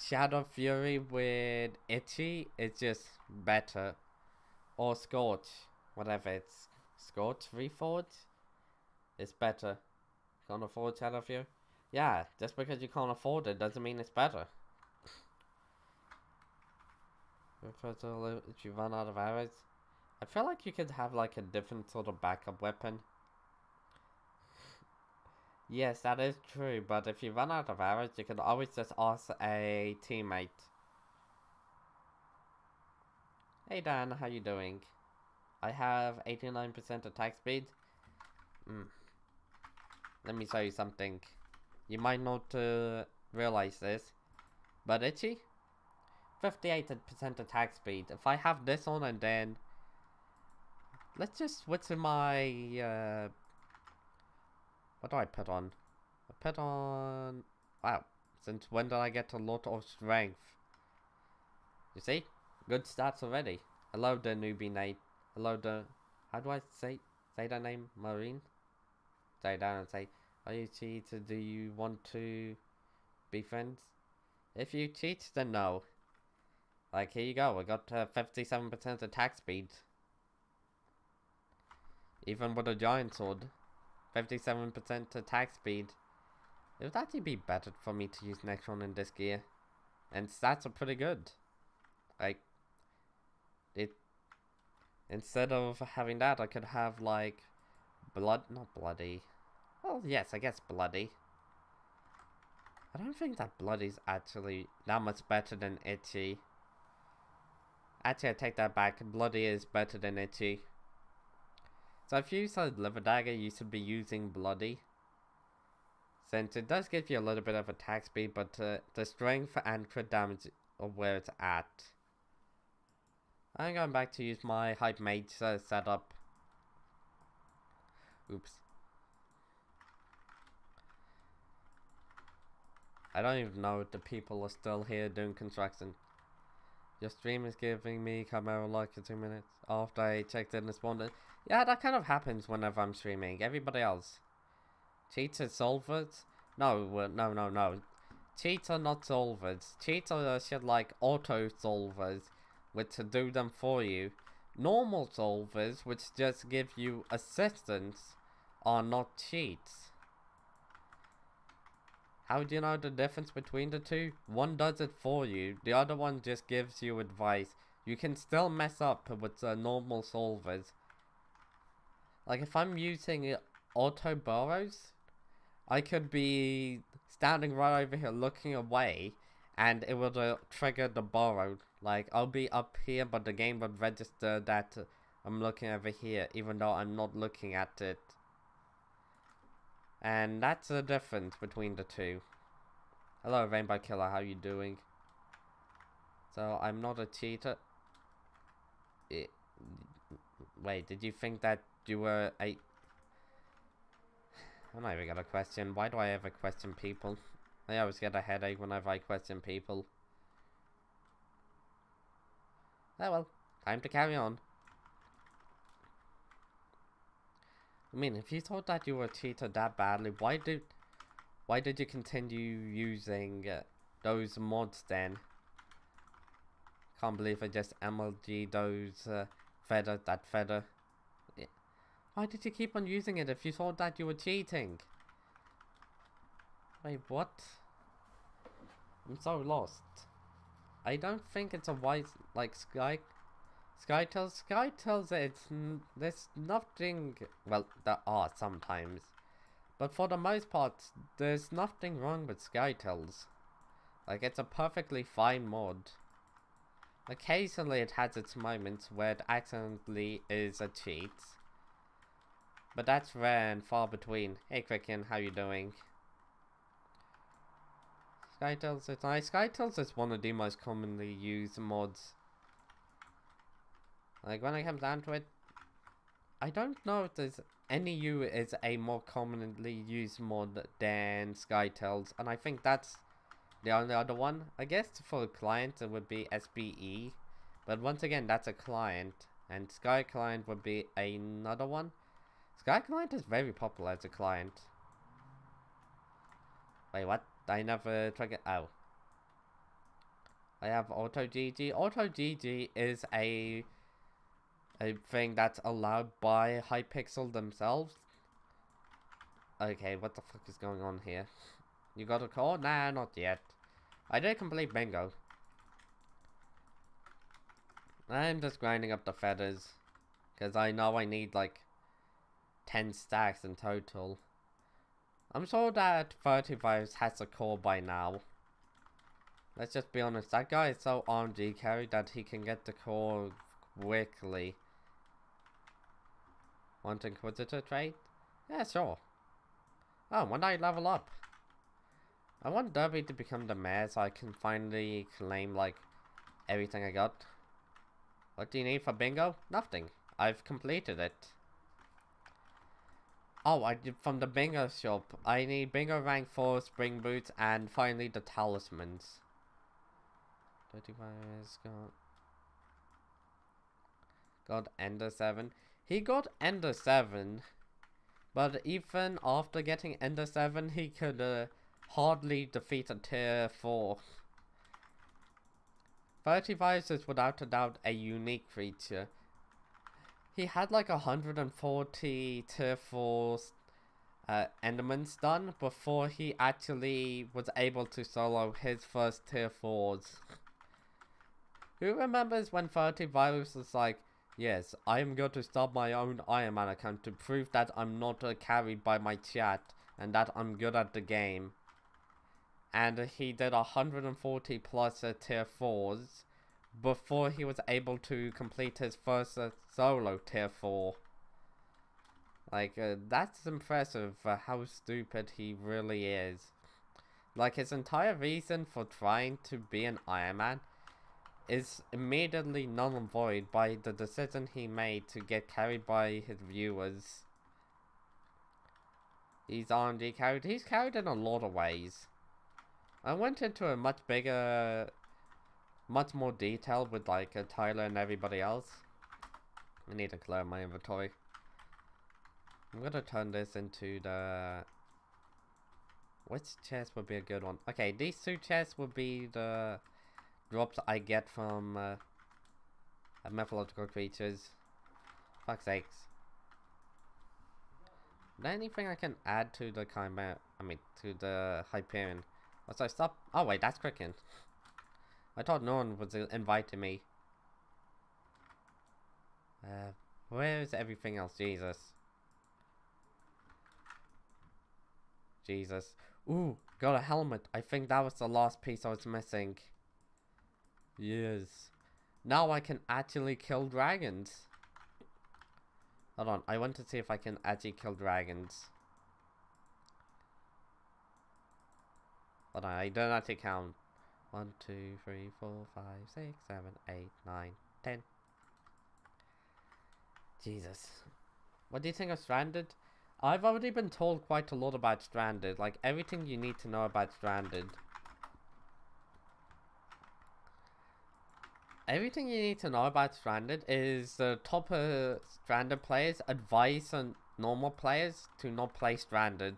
Shadow Fury with Itchy is just better. Or Scorch, whatever it's... Scorch Reforge? It's better. Can't afford Shadow Fury? Yeah, just because you can't afford it doesn't mean it's better. If you run out of arrows, I feel like you could have like a different sort of backup weapon. Yes, that is true, but if you run out of arrows, you can always just ask a teammate. Hey Dan, how you doing? I have 89% attack speed. Let me show you something. You might not realize this, but Itchy, 58% attack speed. If I have this on and then... Let's just switch to my... what do I put on? I put on... Wow, since when did I get a lot of strength? You see? Good stats already. Hello the newbie Nate. Hello the... How do I say that name? Marine? Say down and say, are you cheated? Do you want to be friends? If you cheat, then no. Like, here you go. I got 57% attack speed. Even with a giant sword. 57% attack speed. It would actually be better for me to use Necron in this gear. And stats are pretty good. Like, instead of having that, I could have, like, not bloody. Well, yes, I guess bloody. I don't think that bloody's actually that much better than itchy. Actually, I take that back. Bloody is better than itchy. So if you use a Liver Dagger, you should be using bloody. Since it does give you a little bit of attack speed, but the strength and crit damage are where it's at. I'm going back to use my Hypixel setup. Oops. I don't even know if the people are still here doing construction. Your stream is giving me camera like in 2 minutes after I checked in this morning. Yeah, that kind of happens whenever I'm streaming. Everybody else. Cheats are solvers? No, no. Cheats are not solvers. Cheats are shit like auto solvers, which do them for you. Normal solvers, which just give you assistance, are not cheats. How do you know the difference between the two? One does it for you, the other one just gives you advice. You can still mess up with normal solvers. Like if I'm using auto burrows, I could be standing right over here looking away and it would trigger the burrow. Like I'll be up here but the game would register that I'm looking over here even though I'm not looking at it. And that's the difference between the two. Hello Rainbow Killer, how you doing? So I'm not a cheater. Wait, did you think that you were a... I'm not even gonna question. Why do I ever question people? I always get a headache whenever I question people. Oh well, time to carry on. I mean, if you thought that you were cheated that badly, why did you continue using those mods then? Can't believe I just MLG those that feather. Yeah. Why did you keep on using it if you thought that you were cheating? Wait, what? I'm so lost. I don't think it's a wise, like, Sky tells there's nothing, well, there are sometimes, but for the most part, there's nothing wrong with Skytells. Like, it's a perfectly fine mod. Occasionally it has its moments where it accidentally is a cheat, but that's rare and far between. Hey Cricken, how you doing? Skytells is nice. Skytells is one of the most commonly used mods. Like, when it comes down to it, I don't know if there's any U is a more commonly used mod than Skytells, and I think that's the only other one. I guess for a client it would be SBE, but once again that's a client, and Sky Client would be another one. Sky Client is very popular as a client. Wait, what? I never tried it. Oh. I have Auto GG. Auto GG is a thing that's allowed by Hypixel themselves. Okay, what the fuck is going on here? You got a call? Nah, not yet. I did complete bingo. I'm just grinding up the feathers, because I know I need like 10 stacks in total. I'm sure that 35 has a core by now. Let's just be honest, that guy is so RNG carried that he can get the core quickly. Want Inquisitor trade? Yeah, sure. Oh, when I level up. I want Derby to become the mayor so I can finally claim, like, everything I got. What do you need for bingo? Nothing. I've completed it. Oh, I did from the bingo shop. I need bingo rank 4, spring boots, and finally the talismans. 35 has got Ender 7. He got Ender 7, but even after getting Ender 7, he could hardly defeat a tier 4. 35 is without a doubt a unique creature. He had like 140 tier 4 Endermans done before he actually was able to solo his first tier 4s. Who remembers when 30virus was like, yes, I am going to start my own Ironman account to prove that I'm not carried by my chat and that I'm good at the game. And he did 140 plus tier 4s before he was able to complete his first solo tier 4. Like, that's impressive how stupid he really is. Like, his entire reason for trying to be an Ironman is immediately null and void by the decision he made to get carried by his viewers. He's RNG carried. He's carried in a lot of ways. I went into a much bigger, much more detail with like Tyler and everybody else. I need to clear my inventory. I'm gonna turn this into the... Which chest would be a good one? Okay, these two chests would be the drops I get from mythological creatures. Fuck's sakes. Is there anything I can add to the Chimera? I mean, to the Hyperion? Was I stop? Oh wait, that's Kraken. I thought no one was inviting me. Where is everything else? Jesus. Jesus. Ooh, got a helmet. I think that was the last piece I was missing. Yes. Now I can actually kill dragons. Hold on, I want to see if I can actually kill dragons. Hold on, I don't actually count. 1, 2, 3, 4, 5, 6, 7, 8, 9, 10. Jesus. What do you think of Stranded? I've already been told quite a lot about Stranded. Like, everything you need to know about Stranded. Everything you need to know about Stranded is the top Stranded players advise on normal players to not play Stranded.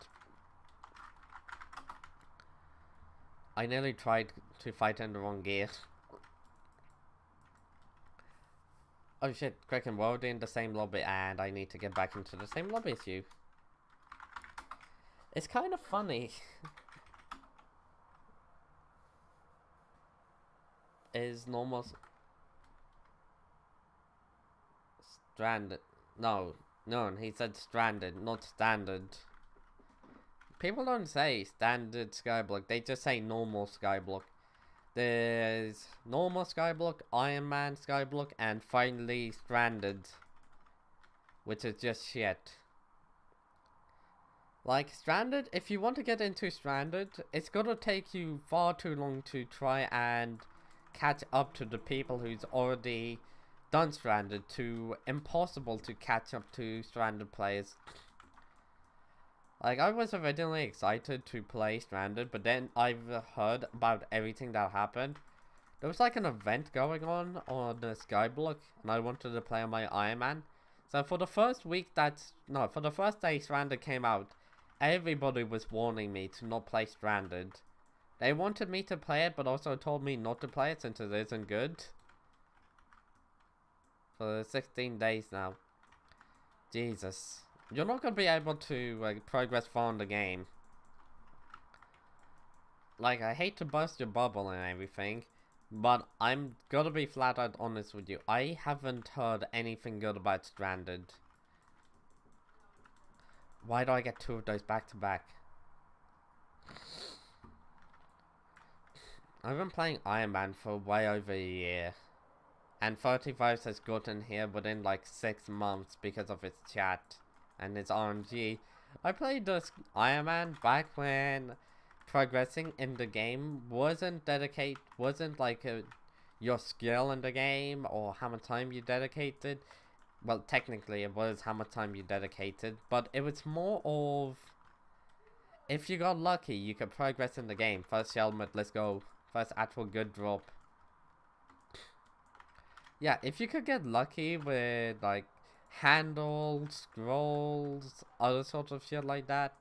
I nearly tried to fight in the wrong gear. Oh shit, Kraken, we're in the same lobby and I need to get back into the same lobby as you. It's kind of funny. Is normal... Stranded. No, he said stranded, not standard. People don't say standard Skyblock, they just say normal Skyblock. There's normal Skyblock, Ironman Skyblock, and finally Stranded. Which is just shit. Like, Stranded, if you want to get into Stranded, it's gonna take you far too long to try and catch up to the people who's already done Stranded. Too impossible to catch up to Stranded players. Like, I was originally excited to play Stranded, but then I've heard about everything that happened. There was like an event going on the Skyblock, and I wanted to play on my Ironman. So for the first week for the first day Stranded came out, everybody was warning me to not play Stranded. They wanted me to play it, but also told me not to play it since it isn't good. For 16 days now. Jesus. You're not going to be able to progress far in the game. Like, I hate to burst your bubble and everything, but I'm gonna be flat out honest with you. I haven't heard anything good about Stranded. Why do I get 2 of those back to back? I've been playing Iron Man for way over a year. And 35 has gotten here within like 6 months because of its chat and its RNG. I played this Iron Man back when progressing in the game wasn't like your skill in the game or how much time you dedicated. Well, technically it was how much time you dedicated, but it was more of if you got lucky you could progress in the game. First helmet, let's go. First actual good drop. Yeah, if you could get lucky with like handles, scrolls, other sorts of shit like that.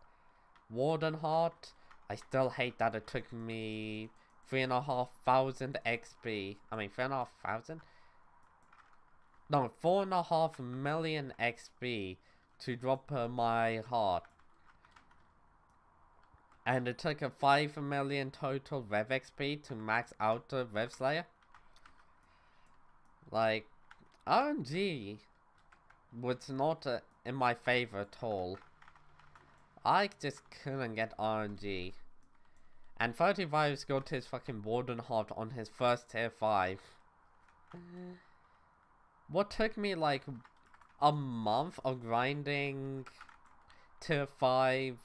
Warden Heart, I still hate that it took me 3,500 XP. I mean 3,500? No, 4.5 million XP to drop my heart. And it took a 5 million total Rev XP to max out the Rev Slayer. Like, RNG was not in my favor at all. I just couldn't get RNG. And 35's got his fucking Warden Heart on his first tier 5. What took me like a month of grinding tier 5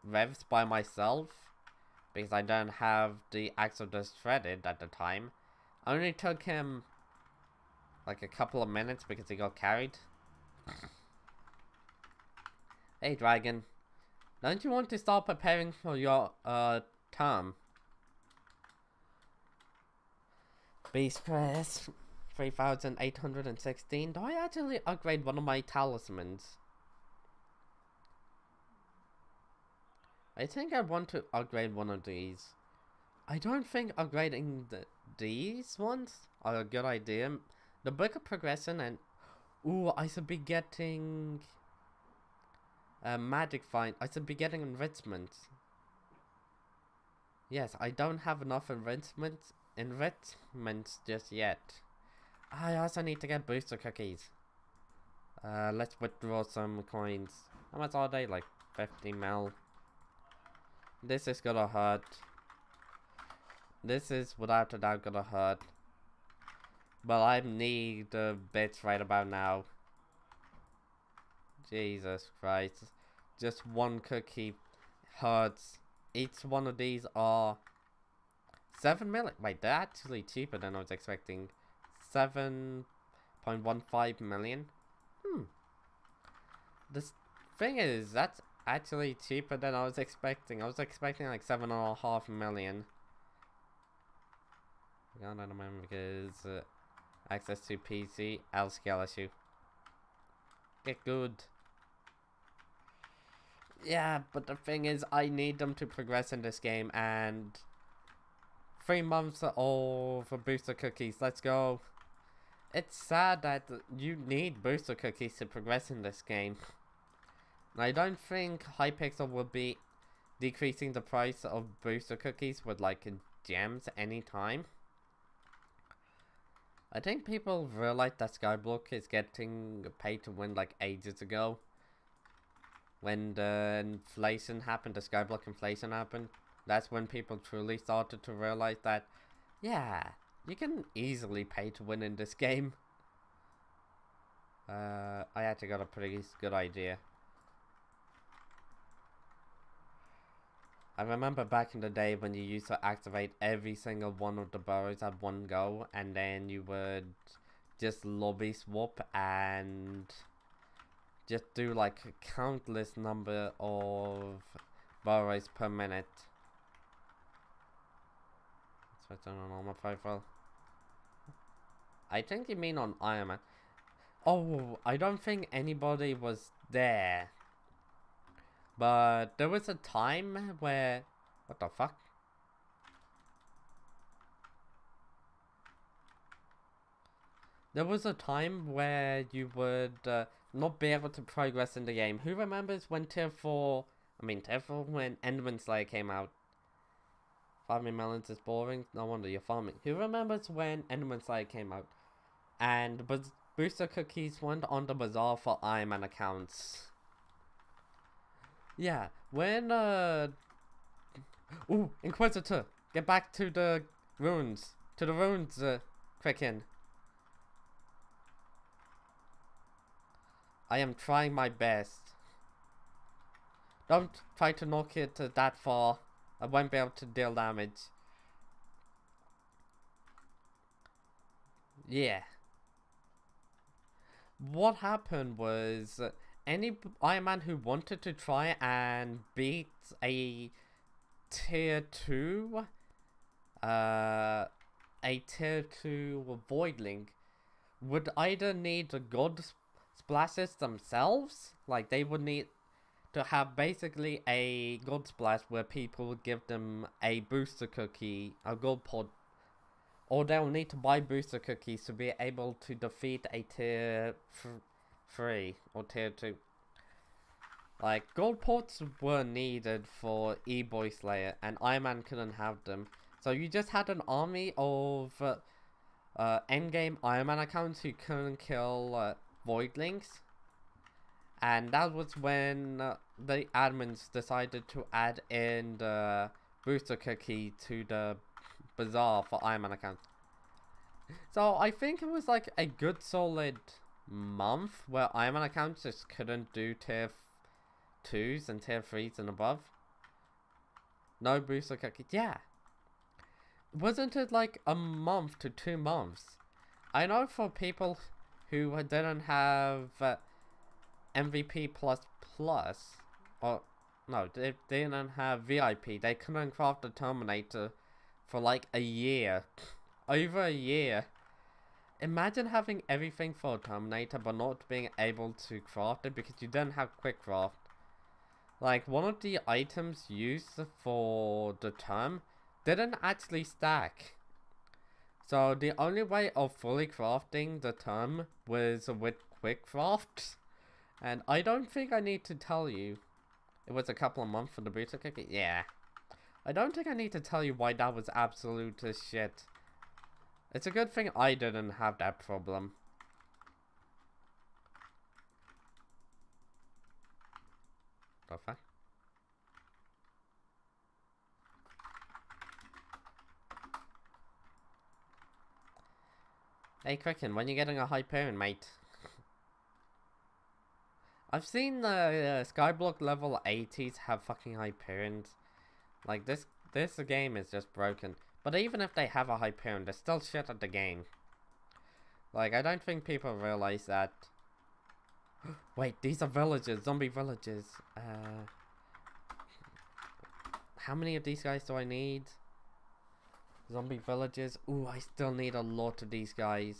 revs by myself, because I don't have the Axe of the Shredded at the time. Only took him like a couple of minutes because he got carried. Hey Dragon, don't you want to start preparing for your term? Beast Press 3816. Do I actually upgrade one of my talismans? I think I want to upgrade one of these. I don't think upgrading these ones are a good idea. The Book of Progression and... Ooh, I should be getting... Magic Find. I should be getting enrichment. Yes, I don't have enough enrichments just yet. I also need to get booster cookies. Let's withdraw some coins. How much are they? Like 50 mil. This is gonna hurt. This is without a doubt gonna hurt. But I need the bits right about now. Jesus Christ. Just one cookie hurts. Each one of these are 7 million. Wait, they're actually cheaper than I was expecting. 7.15 million. This thing is, that's actually cheaper than I was expecting. I was expecting like 7.5 million. I don't remember because access to PC, L-scale issue. Get good. Yeah, but the thing is, I need them to progress in this game, and 3 months of booster cookies. Let's go. It's sad that you need booster cookies to progress in this game. I don't think Hypixel will be decreasing the price of booster cookies with like gems anytime. I think people realize that Skyblock is getting paid to win like ages ago. When the inflation happened, the Skyblock inflation happened, that's when people truly started to realize that, yeah, you can easily pay to win in this game. I actually got a pretty good idea. I remember back in the day when you used to activate every single one of the burrows at one go, and then you would just lobby swap and just do like a countless number of burrows per minute. Let's turn on normal profile. I think you mean on Ironman. Oh, I don't think anybody was there. But there was a time where... What the fuck? There was a time where you would not be able to progress in the game. Who remembers when Tier 4... I mean, Tier 4 when Enderman Slayer came out? Farming melons is boring? No wonder you're farming. Who remembers when Enderman Slayer came out? And booster cookies went on the bazaar for Ironman accounts. Yeah, when, Ooh, Inquisitor! Get back to the ruins. To the ruins, quicken. I am trying my best. Don't try to knock it that far. I won't be able to deal damage. Yeah. What happened was... any Iron Man who wanted to try and beat a tier 2 Voidling would either need the God Splashes themselves, like they would need to have basically a God Splash where people would give them a booster cookie, a gold pod, or they'll need to buy booster cookies to be able to defeat a tier 3 or tier 2. Like, gold pots were needed for E-Boy Slayer, and Iron Man couldn't have them. So you just had an army of endgame Iron Man accounts who couldn't kill Voidlings. And that was when the admins decided to add in the booster cookie to the bazaar for Iron Man accounts. So I think it was like a good solid month where Iron Man accounts just couldn't do tier 2s and tier 3s and above. No booster cookies. Yeah. wasn't it like a month to 2 months? I know for people who didn't have MVP plus, or no, they didn't have VIP, they couldn't craft the Terminator for like a year. Over a year. Imagine having everything for a Terminator but not being able to craft it because you didn't have quick craft. Like, one of the items used for the term didn't actually stack. So the only way of fully crafting the term was with quick craft. And I don't think I need to tell you. It was a couple of months for the booster cookie. Yeah. I don't think I need to tell you why that was absolute shit. It's a good thing I didn't have that problem. The fuck? Hey Cricken, when you getting a Hyperion, mate? I've seen the Skyblock level 80s have fucking Hyperions. Like, this game is just broken. But even if they have a Hyperion, they're still shit at the game. Like, I don't think people realize that. Wait, these are villages, zombie villages. How many of these guys do I need? Zombie villages. Ooh, I still need a lot of these guys.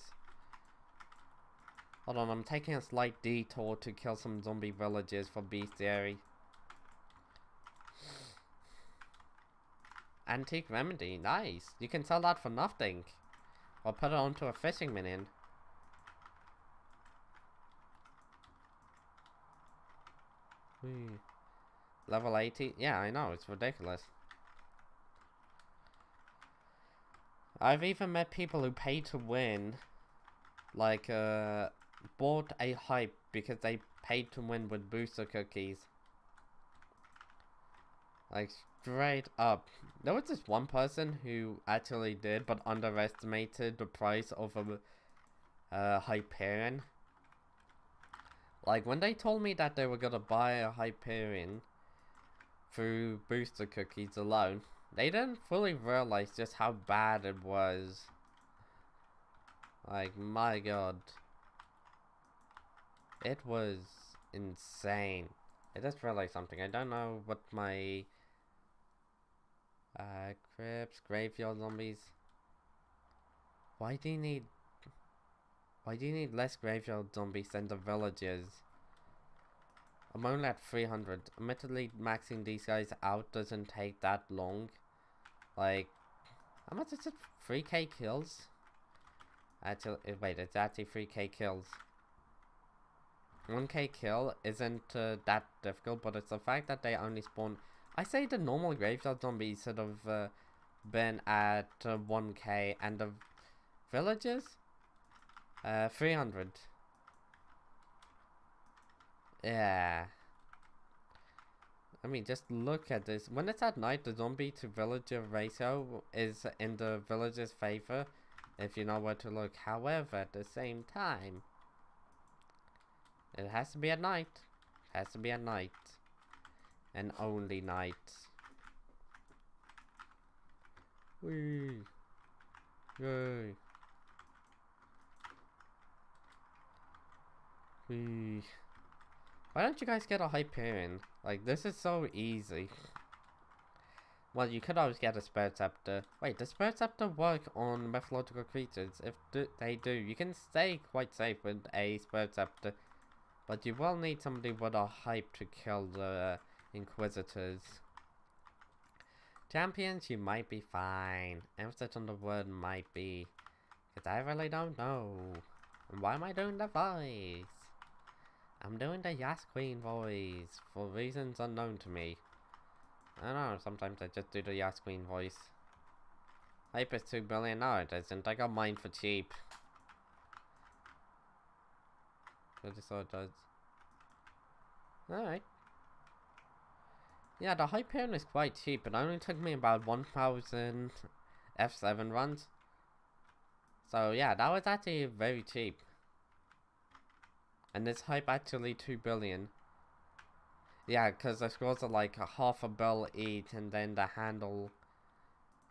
Hold on, I'm taking a slight detour to kill some zombie villages for bestiary. Antique remedy, nice. You can sell that for nothing. Or put it onto a fishing minion. Whee. Level 80? Yeah, I know, it's ridiculous. I've even met people who pay to win, like, bought a hype because they paid to win with booster cookies. Like, straight up. There was this one person who actually did, but underestimated the price of a Hyperion. Like, when they told me that they were gonna buy a Hyperion through booster cookies alone, they didn't fully realize just how bad it was. Like, my god. It was insane. I just realized something. I don't know what my... crypts, graveyard zombies. Why do you need less graveyard zombies than the villagers? I'm only at 300. Admittedly, maxing these guys out doesn't take that long. Like, how much is it? 3k kills? Actually, wait, it's actually 3k kills. 1k kill isn't that difficult, but it's the fact that they only spawn... I say the normal graveyard zombies should have been at 1k, and the villagers? 300. Yeah. I mean, just look at this. When it's at night, the zombie to villager ratio is in the villager's favor, if you know where to look. However, at the same time, it has to be at night. It has to be at night. And only night. Whee! Yay! Whee! Why don't you guys get a Hyperion? Like, this is so easy. Well, you could always get a Spirit Scepter. Wait, does Spirit Scepter work on mythological creatures? If they do, you can stay quite safe with a Spirit Scepter. But you will need somebody with a hype to kill the Inquisitors. Champions, you might be fine. Emphasis on the word might be. Because I really don't know. And why am I doing the voice? I'm doing the Yas Queen voice for reasons unknown to me. I don't know, sometimes I just do the Yas Queen voice. Hype is 2 billion. No, it isn't. I got mine for cheap. I just saw it does. Alright. Yeah, the Hyperion is quite cheap. It only took me about 1000 F7 runs. So yeah, that was actually very cheap. And this hype actually 2 billion. Yeah, because the scrolls are like a half a bill each, and then the handle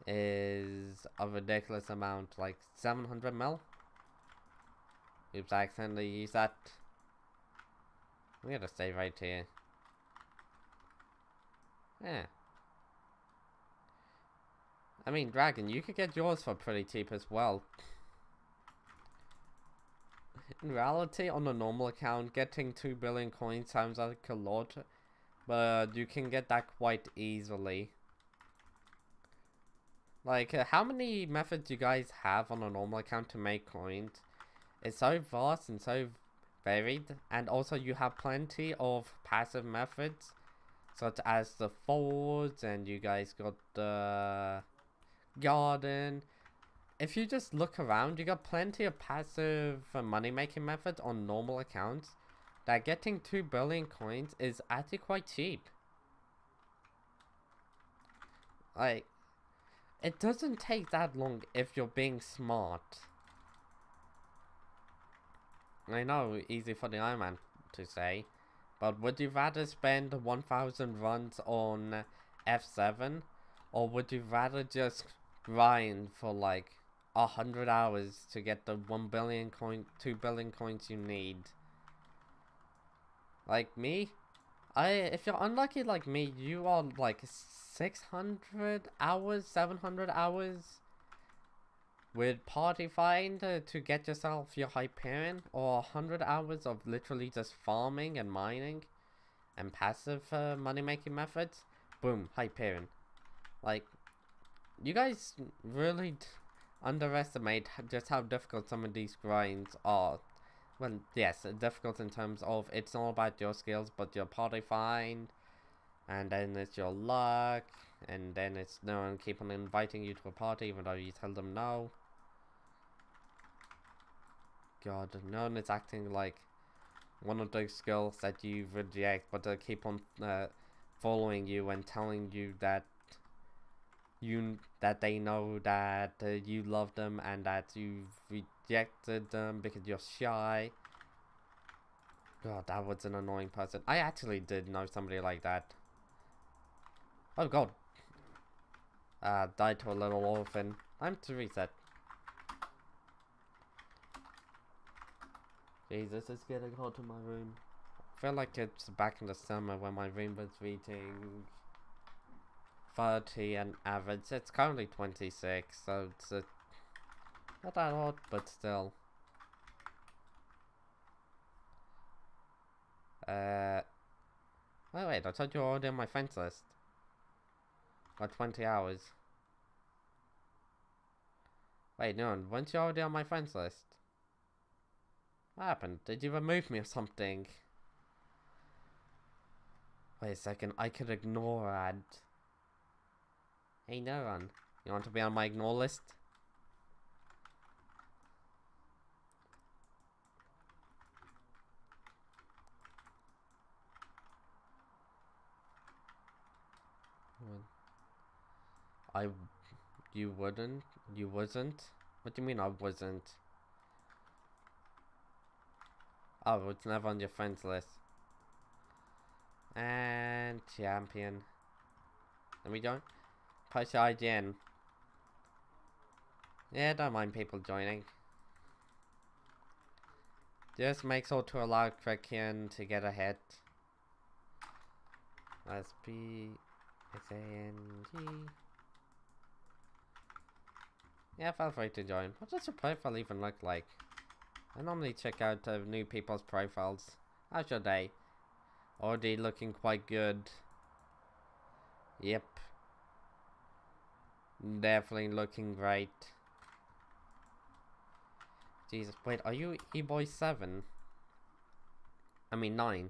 is a ridiculous amount, like 700 mil. Oops, I accidentally used that. I'm gonna stay right here. Yeah. I mean, Dragon, you could get yours for pretty cheap as well. In reality, on a normal account, getting 2 billion coins sounds like a lot, but you can get that quite easily. Like, how many methods you guys have on a normal account to make coins? It's so vast and so varied, and also you have plenty of passive methods, such as the forge, and you guys got the garden. If you just look around, you got plenty of passive money making methods on normal accounts that getting 2 billion coins is actually quite cheap. Like, it doesn't take that long if you're being smart. I know, easy for the Ironman to say, but would you rather spend 1,000 runs on F7, or would you rather just grind for like 100 hours to get the 2 billion coins you need? Like me, if you're unlucky like me, you are like 600 hours, 700 hours with party find to get yourself your Hyperion, or 100 hours of literally just farming and mining and passive money making methods. Boom, Hyperion. Like, you guys really underestimate just how difficult some of these grinds are. Well, yes, difficult in terms of it's all about your skills, but your party find, and then it's your luck, and then it's no one keep on inviting you to a party even though you tell them no. God, no one is acting like one of those skills that you reject, but they keep on following you and telling you that they know that you love them and that you've rejected them because you're shy. God, that was an annoying person. I actually did know somebody like that. Oh God. Died to a little orphan. Time to reset. Jesus, it's getting hot in my room. I feel like it's back in the summer when my room was reading 30 and average. It's currently 26, so it's not that hot, but still. Oh wait, I thought you were already on my friends list. Got 20 hours. Wait, no, weren't you already on my friends list? What happened? Did you remove me or something? Wait a second, I could ignore ad. Hey, no one. You want to be on my ignore list? You wouldn't? You wasn't? What do you mean I wasn't? Oh, it's never on your friends list. And champion. Let me join. Post your IGN. Yeah, don't mind people joining. Just make sure to allow Kraken to get a hit. SPXANG. Yeah, feel free to join. What does your profile even look like? I normally check out new people's profiles. How's your day? Already looking quite good. Yep. Definitely looking great. Jesus, wait, are you E-Boy 7? I mean 9.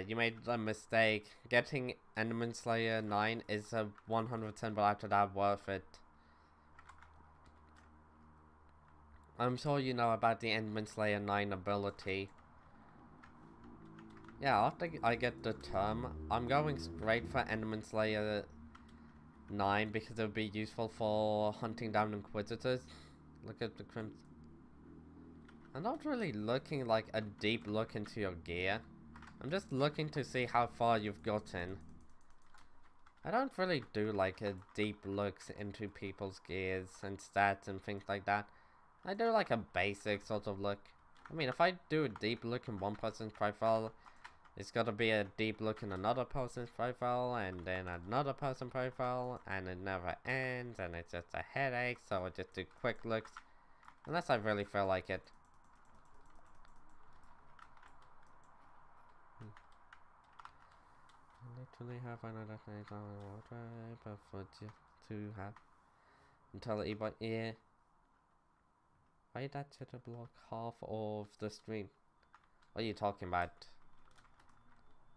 You made a mistake. Getting Enderman Slayer 9 is a 100% but after that worth it. I'm sure you know about the Enderman Slayer 9 ability. Yeah, after I get the term, I'm going straight for Enderman Slayer 9 because it would be useful for hunting down Inquisitors. Look at the crimson. I'm not really looking like a deep look into your gear. I'm just looking to see how far you've gotten. I don't really do like a deep looks into people's gears and stats and things like that. I do like a basic sort of look. I mean, if I do a deep look in one person's profile, it's gotta be a deep look in another person's profile, and then another person's profile, and it never ends, and it's just a headache, so I just do quick looks, unless I really feel like it. I literally have another thing on water, but for just to have until it, but yeah. Why that to block half of the stream? What are you talking about?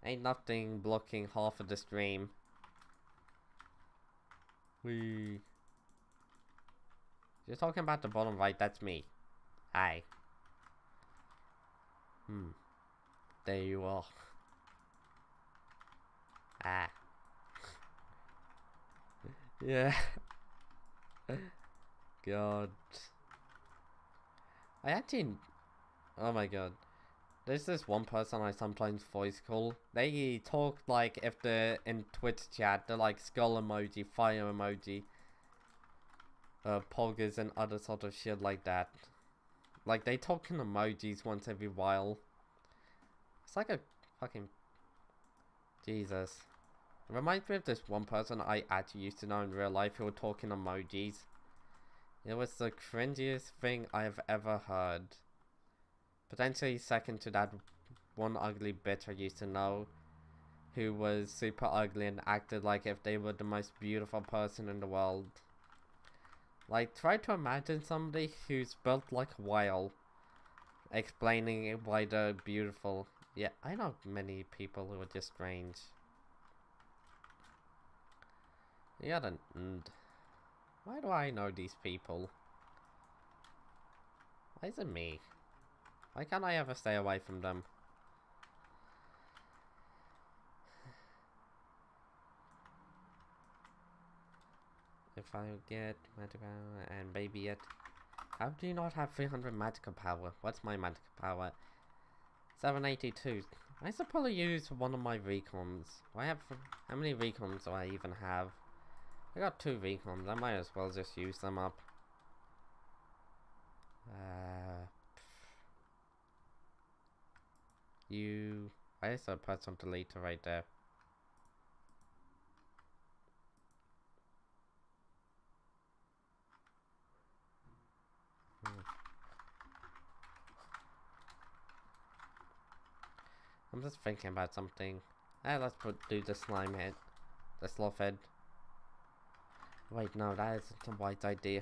Ain't nothing blocking half of the stream. You're talking about the bottom right, that's me. Hi. There you are. Ah. Yeah. God. I actually... Oh my god. There's this one person I sometimes voice call. They talk like if they're in Twitch chat, they're like skull emoji, fire emoji, poggers and other sort of shit like that. Like they talk in emojis once every while. It's like a fucking... Jesus. It reminds me of this one person I actually used to know in real life who would talk in emojis. It was the cringiest thing I've ever heard. Potentially second to that one ugly bitch I used to know, who was super ugly and acted like if they were the most beautiful person in the world. Like, try to imagine somebody who's built like a whale, explaining why they're beautiful. Yeah, I know many people who are just strange. Yeah, why do I know these people? Why is it me? Why can't I ever stay away from them? If I get magic power and baby yet. How do you not have 300 magical power? What's my magical power? 782. I should probably use one of my recoms. How many recoms do I even have? I got 2 recoms. I might as well just use them up. I just put some deleter right there. I'm just thinking about something. Let's do the slime head. The sloth head. Wait, no, that isn't a wise idea.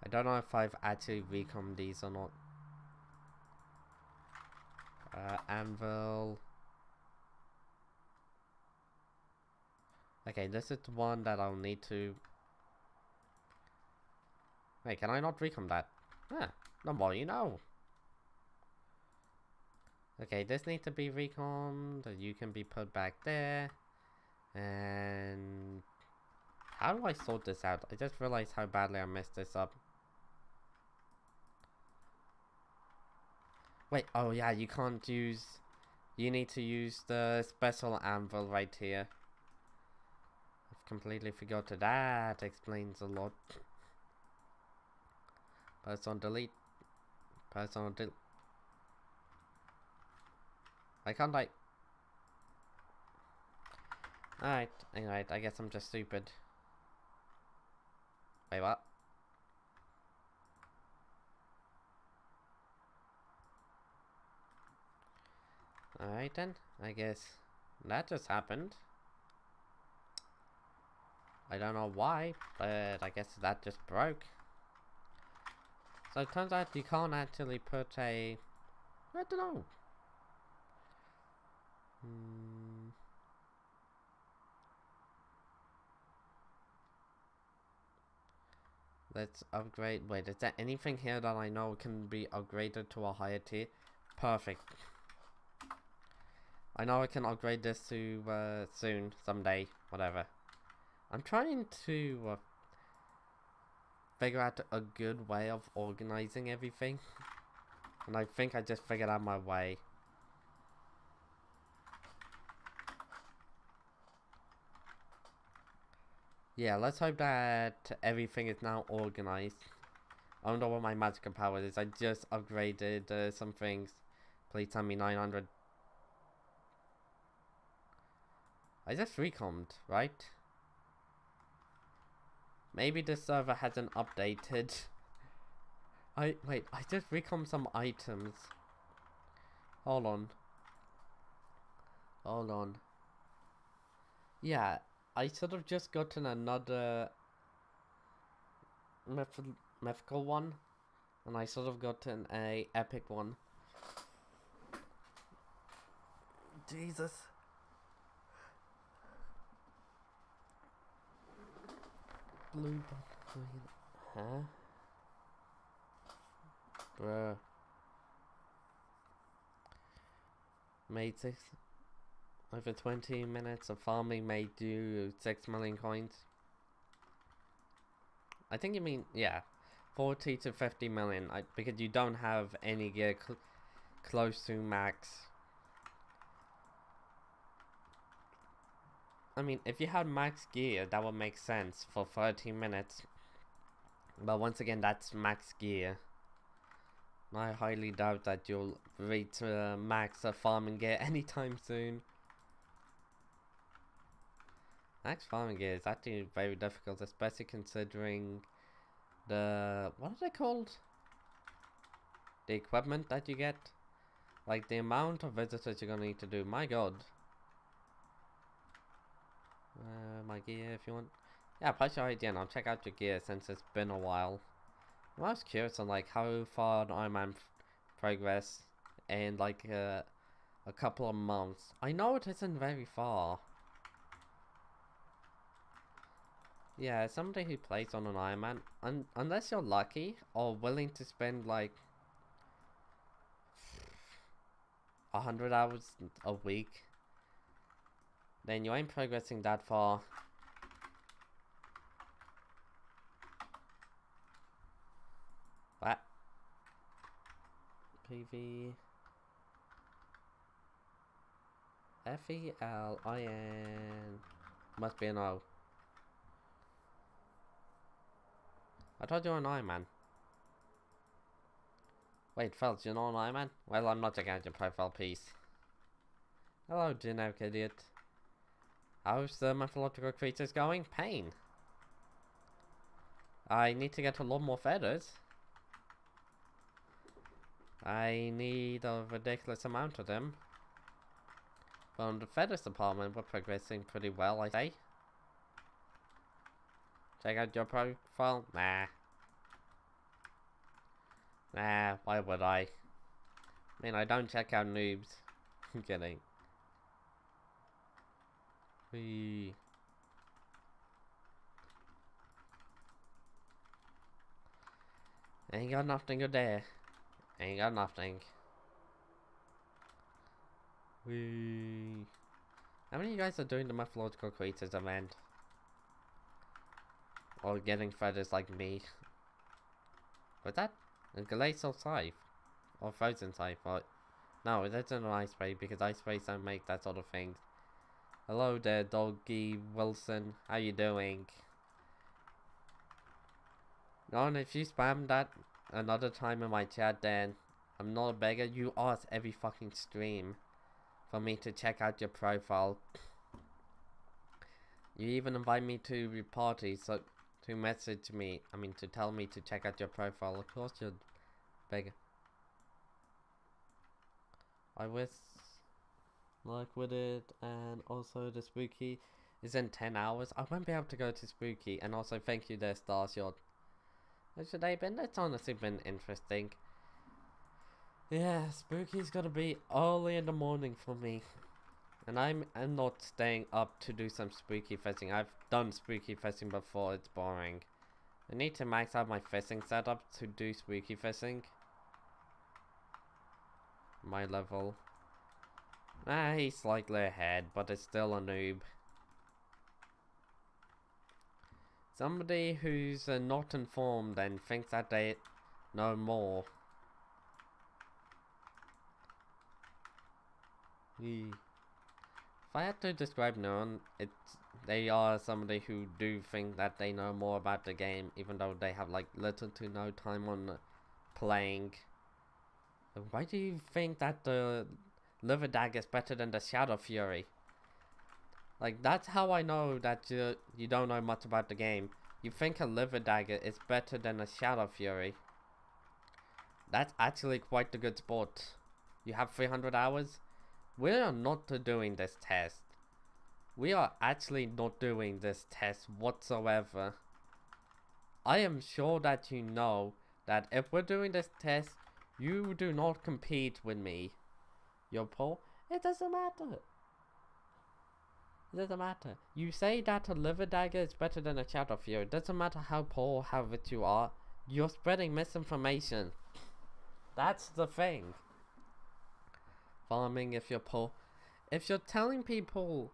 I don't know if I've actually recommed these or not. Anvil. Okay, this is the one that I'll need to... Wait, can I not recom that? No more you know. Okay, this needs to be recommed. You can be put back there. And... How do I sort this out? I just realized how badly I messed this up. Wait, oh yeah, you can't use... You need to use the special anvil right here. I've completely forgot that. Explains a lot. Press on delete. Press on delete. Why can't I? Alright, I guess I'm just stupid. Wait, what? Alright then, I guess that just happened. I don't know why, but I guess that just broke. So it turns out you can't actually put a... I don't know. Let's upgrade. Wait, is there anything here that I know can be upgraded to a higher tier? Perfect. I know I can upgrade this to soon, someday, whatever. I'm trying to figure out a good way of organizing everything. And I think I just figured out my way. Yeah, let's hope that everything is now organized. I don't know what my magical power is. I just upgraded some things. Please tell me 900. I just recommed, right? Maybe the server hasn't updated. I just recommed some items. Hold on. Yeah, I sort of just gotten another mythical one, and I sort of gotten a epic one. Jesus. Blue green. Huh? Bruh. Made 6 over 20 minutes of farming made you 6 million coins. I think you mean, yeah, 40 to 50 million, because you don't have any gear close to max. I mean, if you had max gear, that would make sense for 30 minutes. But once again, that's max gear. I highly doubt that you'll reach max farming gear anytime soon. Max farming gear is actually very difficult, especially considering the... what are they called? The equipment that you get? Like, the amount of visitors you're gonna need to do. My god. My gear, if you want. Yeah, place your ID and I'll check out your gear since it's been a while. I was curious on, like, how far an Ironman progress in, like, a couple of months. I know it isn't very far. Yeah, somebody who plays on an Ironman, unless you're lucky or willing to spend like 100 hours a week, then you ain't progressing that far. What? PV FELIN must be an O. I told you an Ironman. Wait, Felt, you're not an Ironman? Well, I'm not checking out your profile piece. Hello, generic idiot. How's the mythological creatures going? Pain. I need to get a lot more feathers. I need a ridiculous amount of them. From the feathers department, we're progressing pretty well, I say. Check out your profile? Nah. Nah, why would I? I mean, I don't check out noobs. I'm kidding. Whee. Ain't got nothing good there. Ain't got nothing. Whee. How many of you guys are doing the mythological creatures event? Or getting feathers like me? Was that a glacial scythe? Or frozen scythe? Or... no, that's an ice spray because ice sprays don't make that sort of thing. Hello there, Doggy Wilson. How you doing? No, and if you spam that another time in my chat, then I'm not a beggar. You ask every fucking stream for me to check out your profile. You even invite me to your parties, so to message me, I mean to tell me to check out your profile. Of course you're beggar. I wish luck with it, and also the spooky is in 10 hours. I won't be able to go to spooky, and also thank you there, Starshot. How's your day been? It's honestly been interesting. Yeah, spooky's gonna be early in the morning for me. And I'm not staying up to do some spooky fishing. I've done spooky fishing before, it's boring. I need to max out my fishing setup to do spooky fishing. My level. Ah, he's slightly ahead, but it's still a noob. Somebody who's not informed and thinks that they know more. If I had to describe Neon, it's they are somebody who do think that they know more about the game, even though they have like little to no time on playing. Why do you think that the Liver Dagger is better than the Shadow Fury? Like, that's how I know that you don't know much about the game. You think a Liver Dagger is better than a Shadow Fury. That's actually quite a good sport. You have 300 hours? We are not doing this test. We are actually not doing this test whatsoever. I am sure that you know that if we're doing this test, you do not compete with me. You're poor? It doesn't matter. It doesn't matter. You say that a Liver Dagger is better than a Shadow Fury. It doesn't matter how poor or how rich you are. You're spreading misinformation. That's the thing. Farming if you're poor. If you're telling people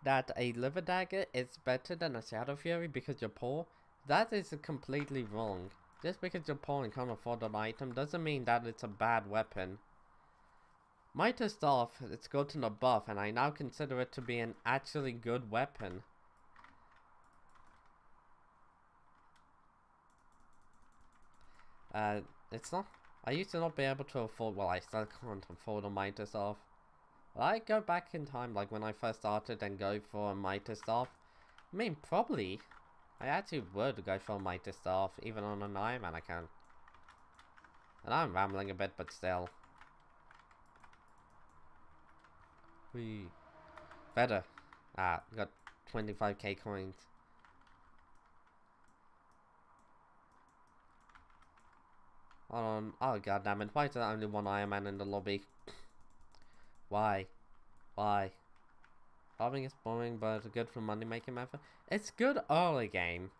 that a Liver Dagger is better than a Shadow Fury because you're poor, that is completely wrong. Just because you're poor and can't afford an item doesn't mean that it's a bad weapon. Mitre Staff, it's gotten a buff, and I now consider it to be an actually good weapon. It's not... I used to not be able to afford... Well, I still can't afford a Mitre Staff. Will I go back in time, like when I first started, and go for a Mitre Staff? I mean, probably. I actually would go for a Mitre Staff, even on an Ironman I can. And I'm rambling a bit, but still. We better. Got 25k coins. Hold on. Oh god damn it. Why is there only one Ironman in the lobby? Why? Why? Farming is boring but good for money making method. It's good early game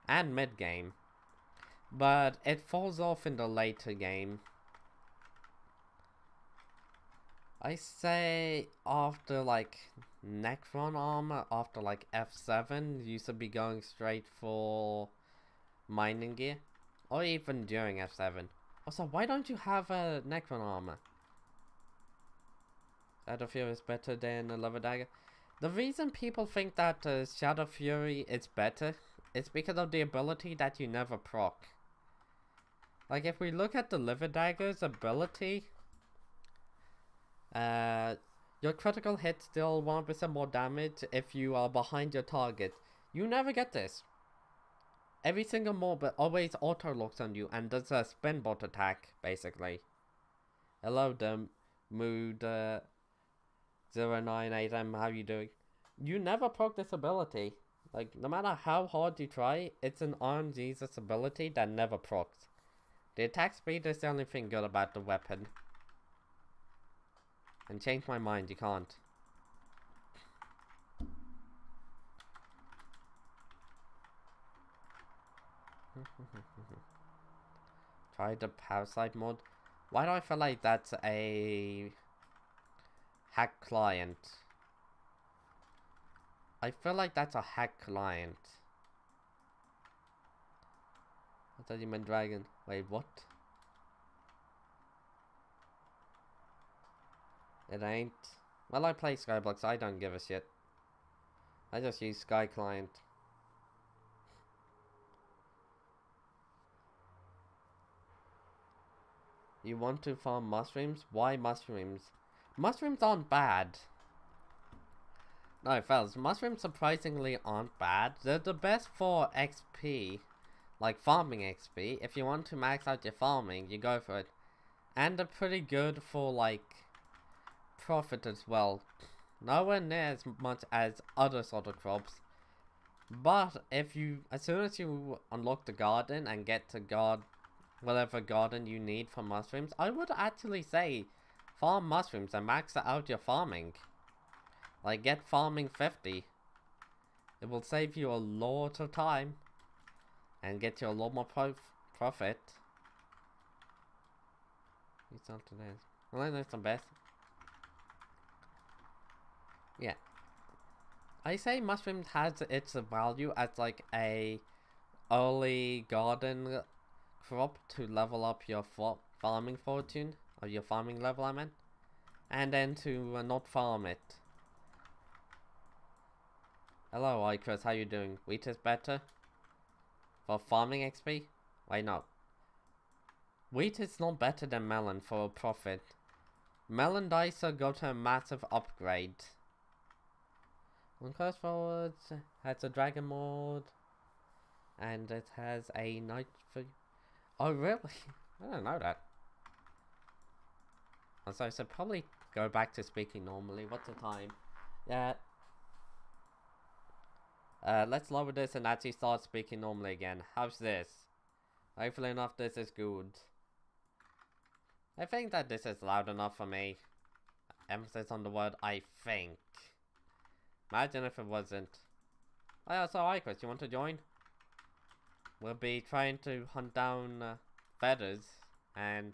and mid game, but it falls off in the later game. I say after like Necron armor, after like F7, you should be going straight for mining gear. Or even during F7. Also, why don't you have a Necron armor? Shadow Fury is better than a Liver Dagger. The reason people think that Shadow Fury is better is because of the ability that you never proc. Like if we look at the Liver Dagger's ability, your critical hits deal 1% more damage if you are behind your target. You never get this. Every single mob always auto locks on you and does a spin bot attack, basically. Hello, mood 098M, how you doing? You never proc this ability. Like, no matter how hard you try, it's an Arm Jesus ability that never procs. The attack speed is the only thing good about the weapon. And change my mind, you can't. Try the parasite mod. Why do I feel like that's a hack client? I feel like that's a hack client. I thought you meant dragon. Wait, what? It ain't. Well, I play Skyblock, so I don't give a shit. I just use Sky Client. You want to farm mushrooms? Why mushrooms? Mushrooms aren't bad. No, fellas, mushrooms surprisingly aren't bad. They're the best for XP. Like farming XP. If you want to max out your farming, you go for it. And they're pretty good for like profit as well. Nowhere near as much as other sort of crops. But if you, as soon as you unlock the garden and get to guard whatever garden you need for mushrooms, I would actually say farm mushrooms and max out your farming. Like get farming 50. It will save you a lot of time and get you a lot more profit. Well, that's the best. Yeah. I say mushrooms has its value as like a early garden crop to level up your farming fortune, or your farming level I meant, and then to not farm it. Hello, Icros, how you doing? Wheat is better? For farming XP? Wait, no. Wheat is not better than melon for a profit. Melon Dicer got a massive upgrade. One goes forward, has a dragon mode, and it has a night for. Oh, really? I don't know that. So I should probably go back to speaking normally. What's the time? Yeah. Let's lower this and actually start speaking normally again. How's this? Hopefully enough this is good. I think that this is loud enough for me. Emphasis on the word I think. Imagine if it wasn't. Oh yeah, so Icos, you want to join? We'll be trying to hunt down feathers, and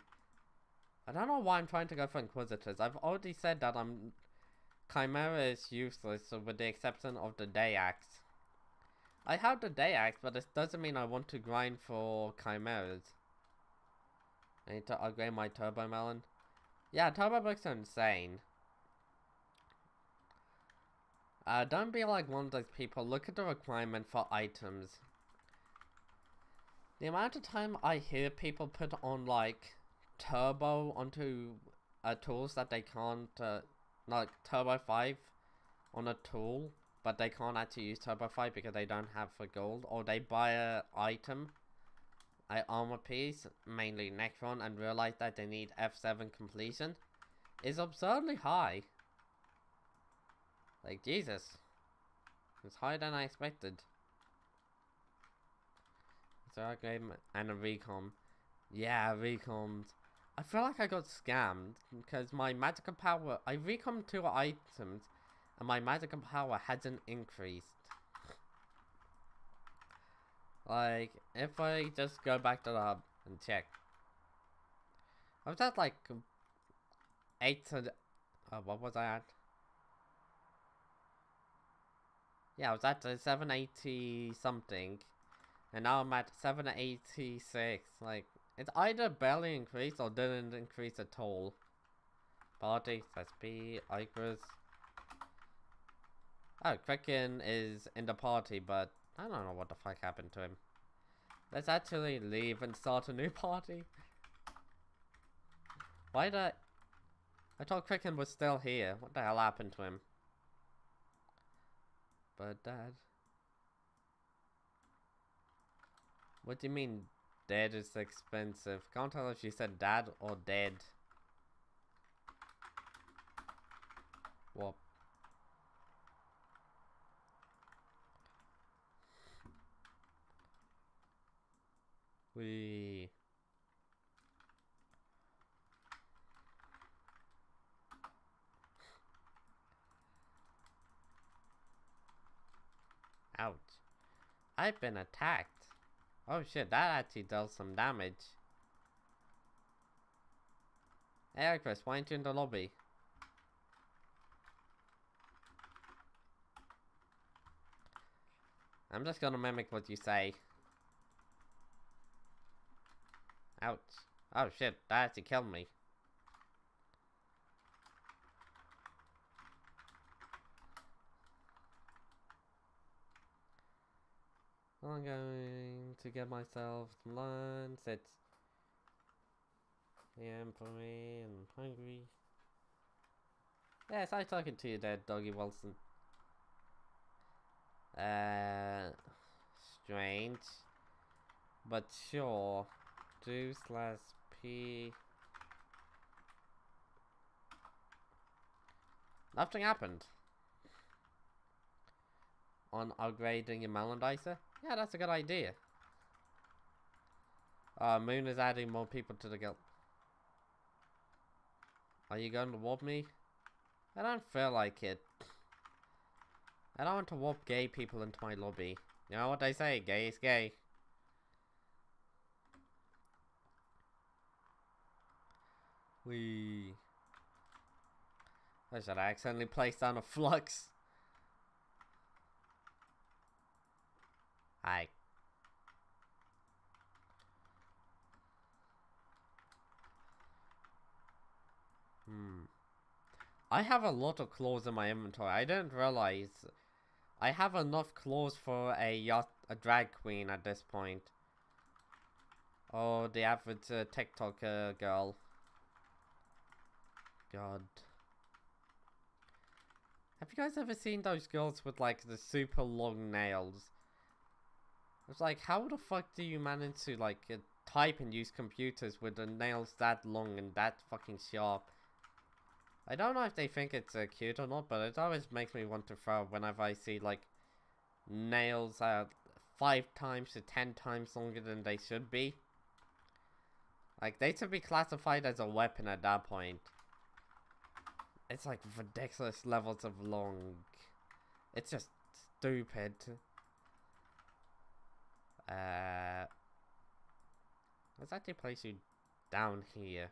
I don't know why I'm trying to go for Inquisitors. I've already said that Chimera is useless, so with the exception of the Day Axe. I have the Day Axe, but this doesn't mean I want to grind for Chimeras. I need to upgrade my Turbo Melon. Yeah, Turbo books are insane. Don't be like one of those people. Look at the requirement for items. The amount of time I hear people put on like Turbo onto tools that they can't, like Turbo 5 on a tool, but they can't actually use Turbo 5 because they don't have the gold, or they buy a item, a armor piece, mainly Necron, and realize that they need F7 completion, is absurdly high. Like, Jesus. It's higher than I expected. So I gave him and a recom. Yeah, recoms. I feel like I got scammed because my magical power, I recommed 2 items and my magical power hasn't increased. Like, if I just go back to the hub and check. I was at like 8 to, what was I at? Yeah, I was at 780 something. And now I'm at 786. Like, it's either barely increased or didn't increase at all. Party, SP, Icros. Oh, Kraken is in the party, but I don't know what the fuck happened to him. Let's actually leave and start a new party. Why did I thought Kraken was still here. What the hell happened to him? But Dad. What do you mean dead is expensive? Can't tell if she said dad or dead. What? We. Ouch. I've been attacked. Oh shit, that actually does some damage. Hey Chris, why aren't you in the lobby? I'm just gonna mimic what you say. Ouch. Oh shit, that actually killed me. I'm going to get myself some lunch. It's AM for me and I'm hungry. Yes, I'm talking to you there, Doggy Wilson. Strange. But sure. Do/P. Nothing happened. On upgrading your Melon Dicer? Yeah, that's a good idea. Moon is adding more people to the guild. Are you going to warp me? I don't feel like it. I don't want to warp gay people into my lobby. You know what they say, gay is gay. Wee. I should accidentally place down a flux. Hi. I have a lot of claws in my inventory. I didn't realize I have enough claws for a drag queen at this point. Or the average TikTok girl. God. Have you guys ever seen those girls with like the super long nails? It's like, how the fuck do you manage to like type and use computers with the nails that long and that fucking sharp? I don't know if they think it's cute or not, but it always makes me want to throw up whenever I see like nails 5 times to 10 times longer than they should be. Like, they should be classified as a weapon at that point. It's like ridiculous levels of long. It's just stupid. Let's actually place you down here.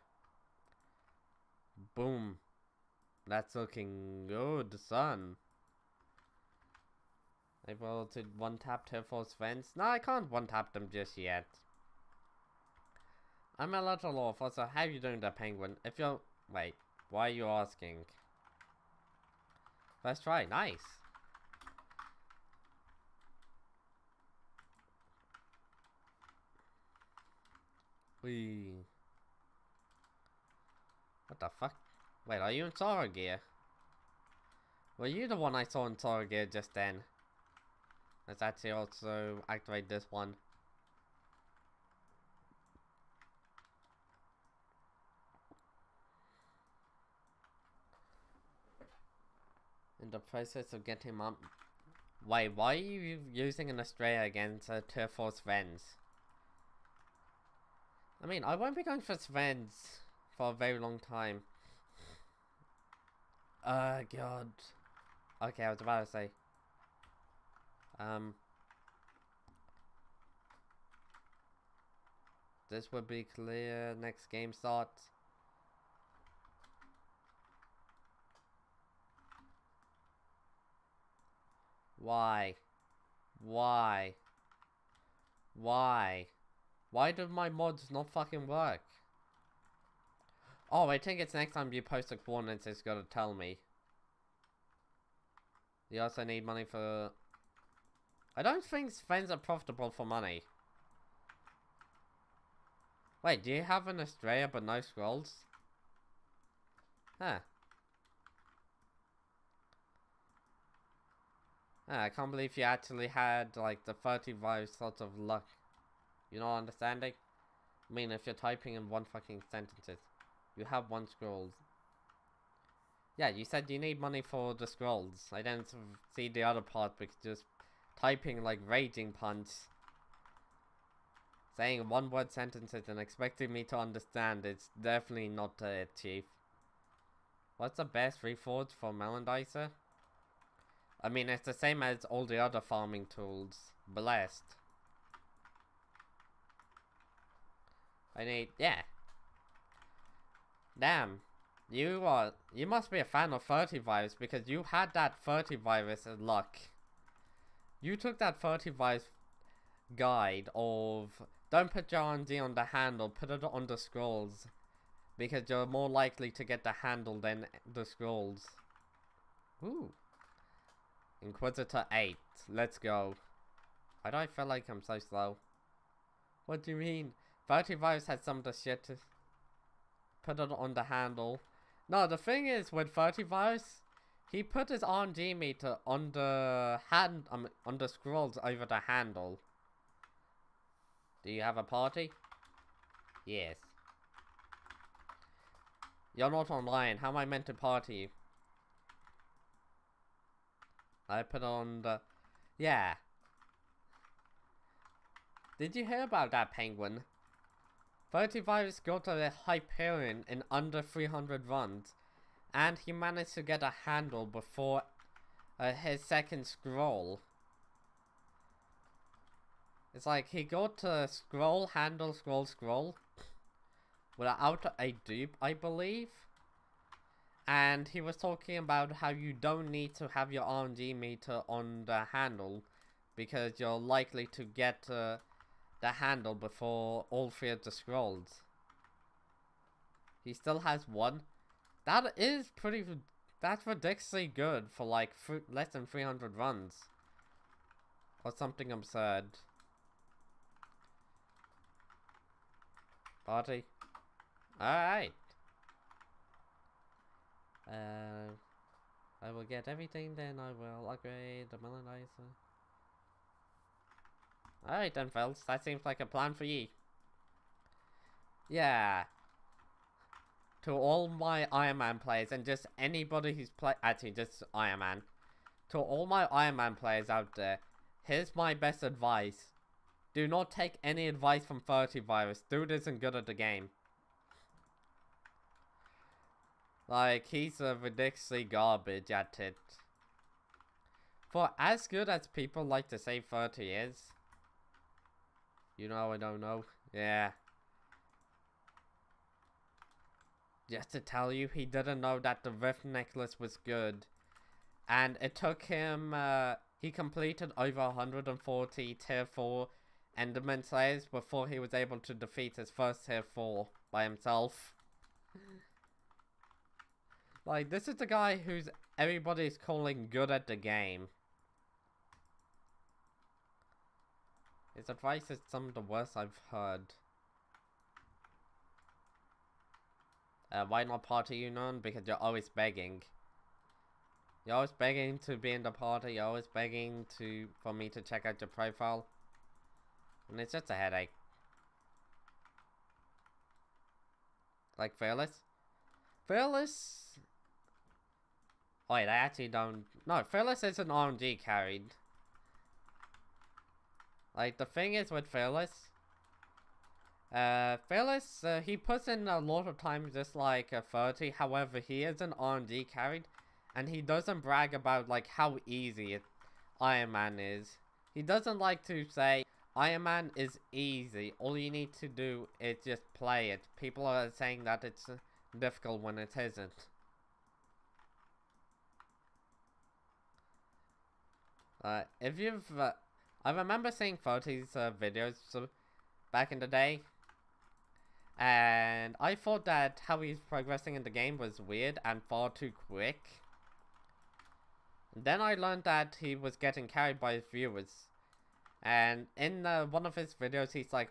Boom. That's looking good, son. Able to one-tap Turfall's Fence? No, I can't one-tap them just yet. I'm a little off. Also, how are you doing that, penguin? If you're... Wait, why are you asking? First try, nice. Whee. What the fuck? Wait, are you in Sora gear? Were you the one I saw in Sora gear just then? Let's actually also activate this one. In the process of getting him up. Wait, why are you using an Estrella against Turfall Svens? I mean, I won't be going for Svens for a very long time. God. Okay, I was about to say. This would be clear. Next game starts. Why? Why? Why? Why do my mods not fucking work? Oh, I think it's next time you post the coordinates it's gotta tell me. You also need money for... I don't think Svens are profitable for money. Wait, do you have an Estrella but no scrolls? Huh. I can't believe you actually had like the 35 sorts of luck. You're not understanding? I mean, if you're typing in one fucking sentences, you have 1 scrolls. Yeah, you said you need money for the scrolls. I didn't see the other part because just typing like raging punch. Saying 1-word sentences and expecting me to understand, it's definitely not it, Chief. What's the best reforge for Melon Dicer? I mean, it's the same as all the other farming tools. Blessed. I need, yeah. Damn. You must be a fan of 30 virus because you had that 30 virus as luck. You took that 30 virus guide of don't put your R&D on the handle, put it on the scrolls. Because you're more likely to get the handle than the scrolls. Ooh. Inquisitor 8. Let's go. Why do I feel like I'm so slow? What do you mean? 30 virus had some of the shit to put it on the handle. No, the thing is with 30 virus, he put his R&D meter on the on the scrolls over the handle. Do you have a party? Yes. You're not online. How am I meant to party? I put on the... Yeah. Did you hear about that, penguin? 30 virus got a Hyperion in under 300 runs. And he managed to get a handle before his second scroll. It's like he got a scroll, handle, scroll, scroll. Without a dupe, I believe. And he was talking about how you don't need to have your R&D meter on the handle. Because you're likely to get the handle before all 3 of the scrolls. He still has 1. That is pretty... That's ridiculously good for like less than 300 runs. Or something absurd. Party. Alright. I will get everything, then I will upgrade the melodizer. Alright then, fellas. That seems like a plan for ye. Yeah. To all my Ironman players, and just anybody who's actually, just Ironman. To all my Ironman players out there, here's my best advice. Do not take any advice from 30 Virus. Dude isn't good at the game. Like, he's a ridiculously garbage at it. For as good as people like to say 30 is. You know, I don't know. Yeah. Just to tell you, he didn't know that the Rift Necklace was good. And it took him, he completed over 140 tier 4 Enderman Slayers before he was able to defeat his first tier 4 by himself. Like, this is the guy who's everybody's calling good at the game. His advice is some of the worst I've heard. Why not party union? Because you're always begging. You're always begging to be in the party. You're always begging for me to check out your profile. And it's just a headache. Like Fearless? Fearless... Wait, I actually don't... No, Fearless isn't RNG carried. Like, the thing is with Fearless... Fearless, he puts in a lot of time just like 30. However, he isn't RNG carried. And he doesn't brag about, like, how easy Iron Man is. He doesn't like to say, Iron Man is easy. All you need to do is just play it. People are saying that it's difficult when it isn't. If you've... I remember seeing 30's videos back in the day. And I thought that how he's progressing in the game was weird and far too quick. Then I learned that he was getting carried by his viewers. And in one of his videos, he's like,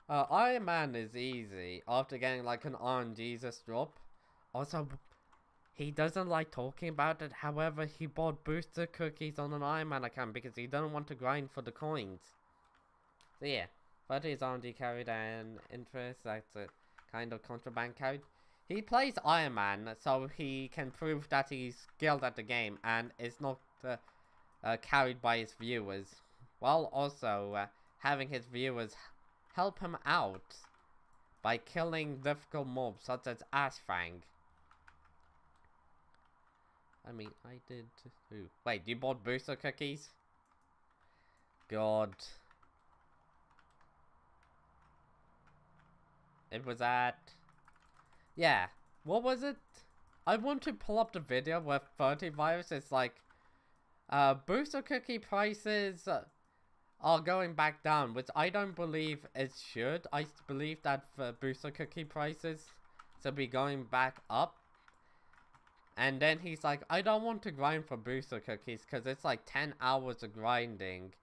Iron Man is easy after getting like an RNG's drop. Also, he doesn't like talking about it. However, he bought booster cookies on an Iron Man account because he doesn't want to grind for the coins. So yeah, 30 is RNG carried and interest. That's a kind of contraband carried. He plays Iron Man so he can prove that he's skilled at the game and is not carried by his viewers. While also having his viewers help him out by killing difficult mobs such as Ashfang. I mean, I did too. Wait, you bought booster cookies? God. It was at... Yeah, what was it? I want to pull up the video where 30 Virus is like, booster cookie prices are going back down, which I don't believe it should. I believe that booster cookie prices should be going back up. And then he's like, I don't want to grind for booster cookies because it's like 10 hours of grinding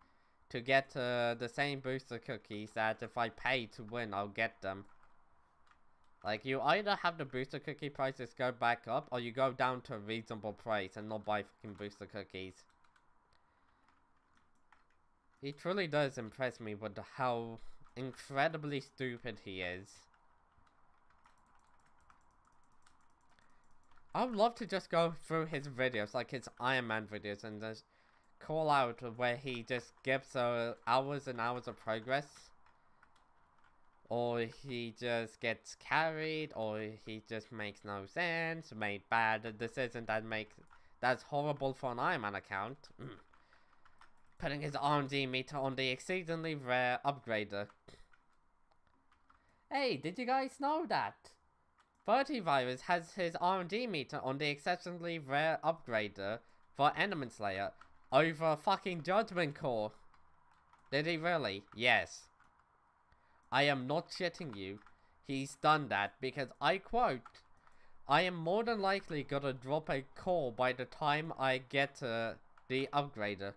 to get the same booster cookies that if I pay to win, I'll get them. Like, you either have the booster cookie prices go back up, or you go down to a reasonable price and not buy fucking booster cookies. He truly does impress me with how incredibly stupid he is. I would love to just go through his videos, like his Iron Man videos, and just call out where he just gives hours and hours of progress. Or he just gets carried, or he just makes no sense, made bad decisions that's horrible for an Iron Man account. Putting his RNG meter on the exceedingly rare upgrader. Hey, did you guys know that 30 Virus has his RNG meter on the exceptionally rare upgrader for Enderman Slayer over fucking Judgment Core? Did he really? Yes. I am not shitting you. He's done that because I quote, I am more than likely gonna drop a core by the time I get the upgrader.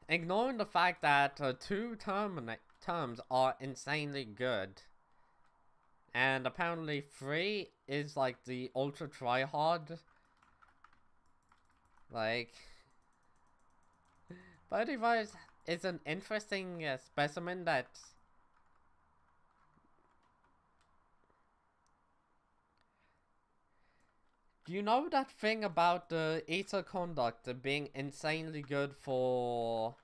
ignoring the fact that two terms are insanely good, and apparently 3 is like the ultra tryhard. Like, 35 is an interesting specimen that. Do you know that thing about the ether conductor being insanely good for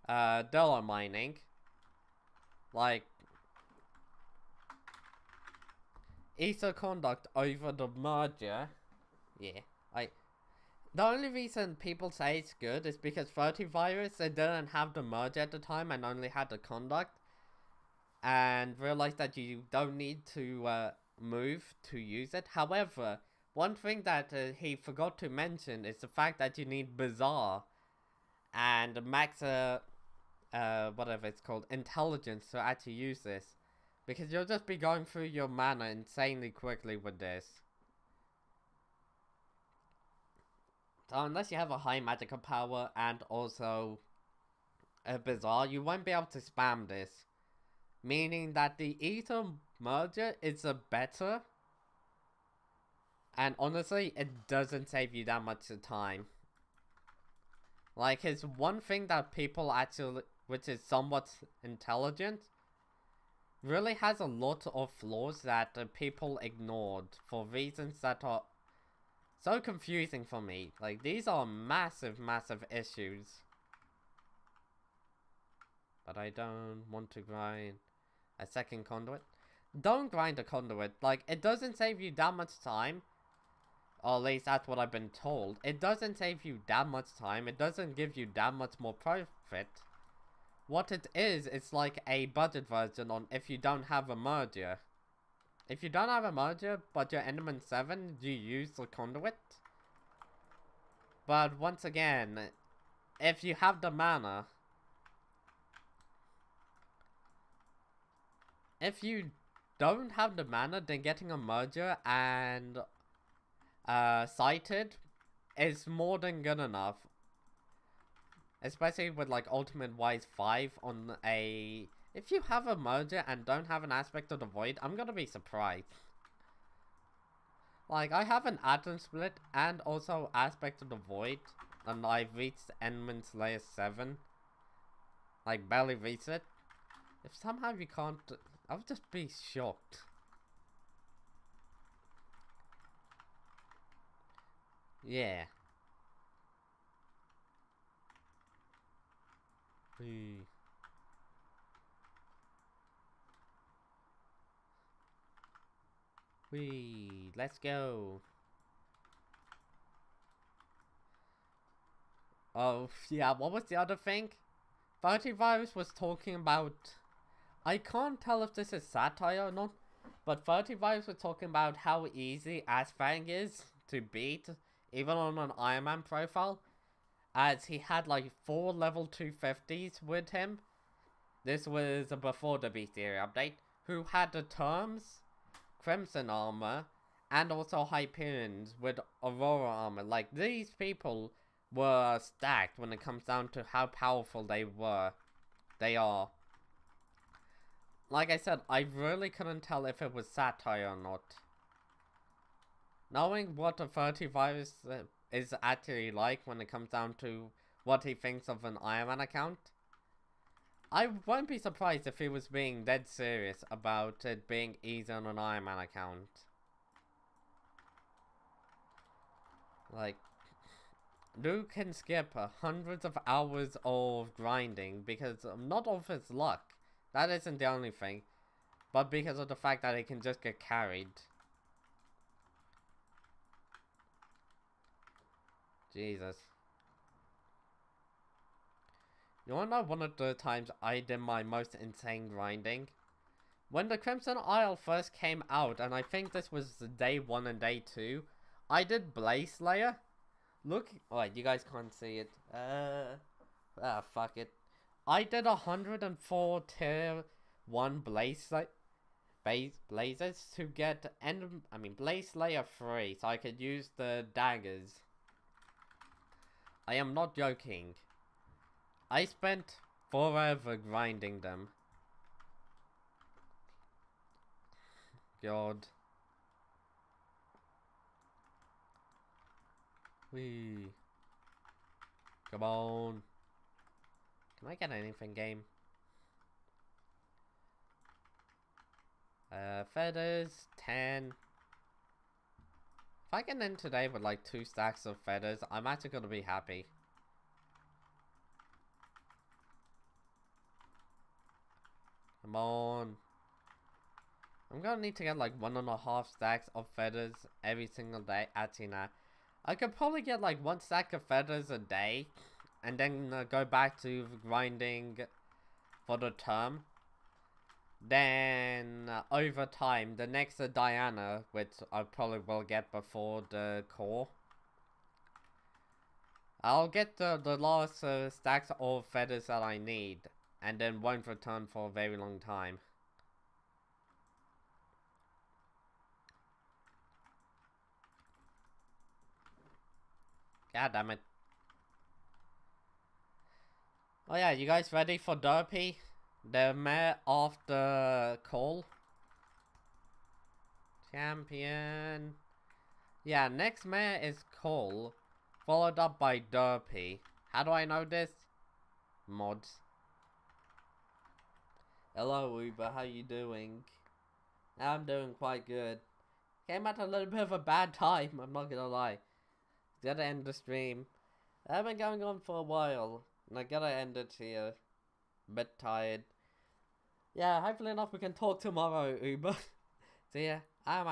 dollar mining? Like, ether conduct over the merger. Yeah, the only reason people say it's good is because 30 virus, they didn't have the merge at the time and only had the conduct, and realized that you don't need to move to use it. However, one thing that he forgot to mention is the fact that you need Bizarre and max whatever it's called, intelligence to actually use this. Because you'll just be going through your mana insanely quickly with this. So unless you have a high magical power and also a Bizarre, you won't be able to spam this. Meaning that the Ether merger is a better. And honestly, it doesn't save you that much time. Like, his one thing that people actually, which is somewhat intelligent, really has a lot of flaws that people ignored for reasons that are so confusing for me. Like, these are massive, massive issues. But I don't want to grind a second conduit. Don't grind a conduit. Like, it doesn't save you that much time. Or at least that's what I've been told. It doesn't save you that much time. It doesn't give you that much more profit. What it is, it's like a budget version on if you don't have a merger. If you don't have a merger, but you're Enderman 7, you use the conduit. But once again, if you have the mana, if you don't have the mana, then getting a merger and sighted is more than good enough. Especially with like Ultimate Wise 5 on a... If you have a merger and don't have an Aspect of the Void, I'm gonna be surprised. Like, I have an Atom Split and also Aspect of the Void, and I've reached Enderman's Layer 7. Like, barely reached it. If somehow you can't... I'll just be shocked. Yeah. Whee, let's go. Oh, yeah, what was the other thing? 30 Virus was talking about... I can't tell if this is satire or not, but 30 Virus was talking about how easy Asfang is to beat, even on an Ironman profile, as he had like 4 level 250s with him. This was before the Bestiary update, who had the terms, Crimson armor, and also Hyperions with Aurora armor. Like, these people were stacked when it comes down to how powerful they are. Like I said, I really couldn't tell if it was satire or not. Knowing what a 30 Virus is actually like when it comes down to what he thinks of an Ironman account, I won't be surprised if he was being dead serious about it being easy on an Ironman account. Like, Luke can skip hundreds of hours of grinding because not of his luck. That isn't the only thing. But because of the fact that he can just get carried. Jesus. You wanna know one of the times I did my most insane grinding? When the Crimson Isle first came out, and I think this was day 1 and day 2, I did Blaze Slayer. Look, wait, you guys can't see it. Fuck it. I did 104 tier 1 blazes to get Blaze Slayer 3, so I could use the daggers. I am not joking. I spent forever grinding them. God. Whee. Come on. Can I get anything, game? Feathers, 10. If I can end today with like 2 stacks of feathers, I'm actually gonna be happy. Come on. I'm gonna need to get like 1.5 stacks of feathers every single day. Actually, nah. I could probably get like 1 stack of feathers a day. And then go back to grinding for the term. Then, over time, the next Diana, which I probably will get before the core. I'll get the last stacks of feathers that I need. And then won't return for a very long time. God damn it. Oh yeah, you guys ready for Derpy? The mayor of the call? Champion. Yeah, next mayor is Cole, followed up by Derpy. How do I know this? Mods. Hello Uber, how you doing? I'm doing quite good. Came at a little bit of a bad time, I'm not gonna lie. Gotta end the stream. I've been going on for a while, and I gotta end it here. A bit tired. Yeah, hopefully enough we can talk tomorrow, Uber. See ya. I'm out.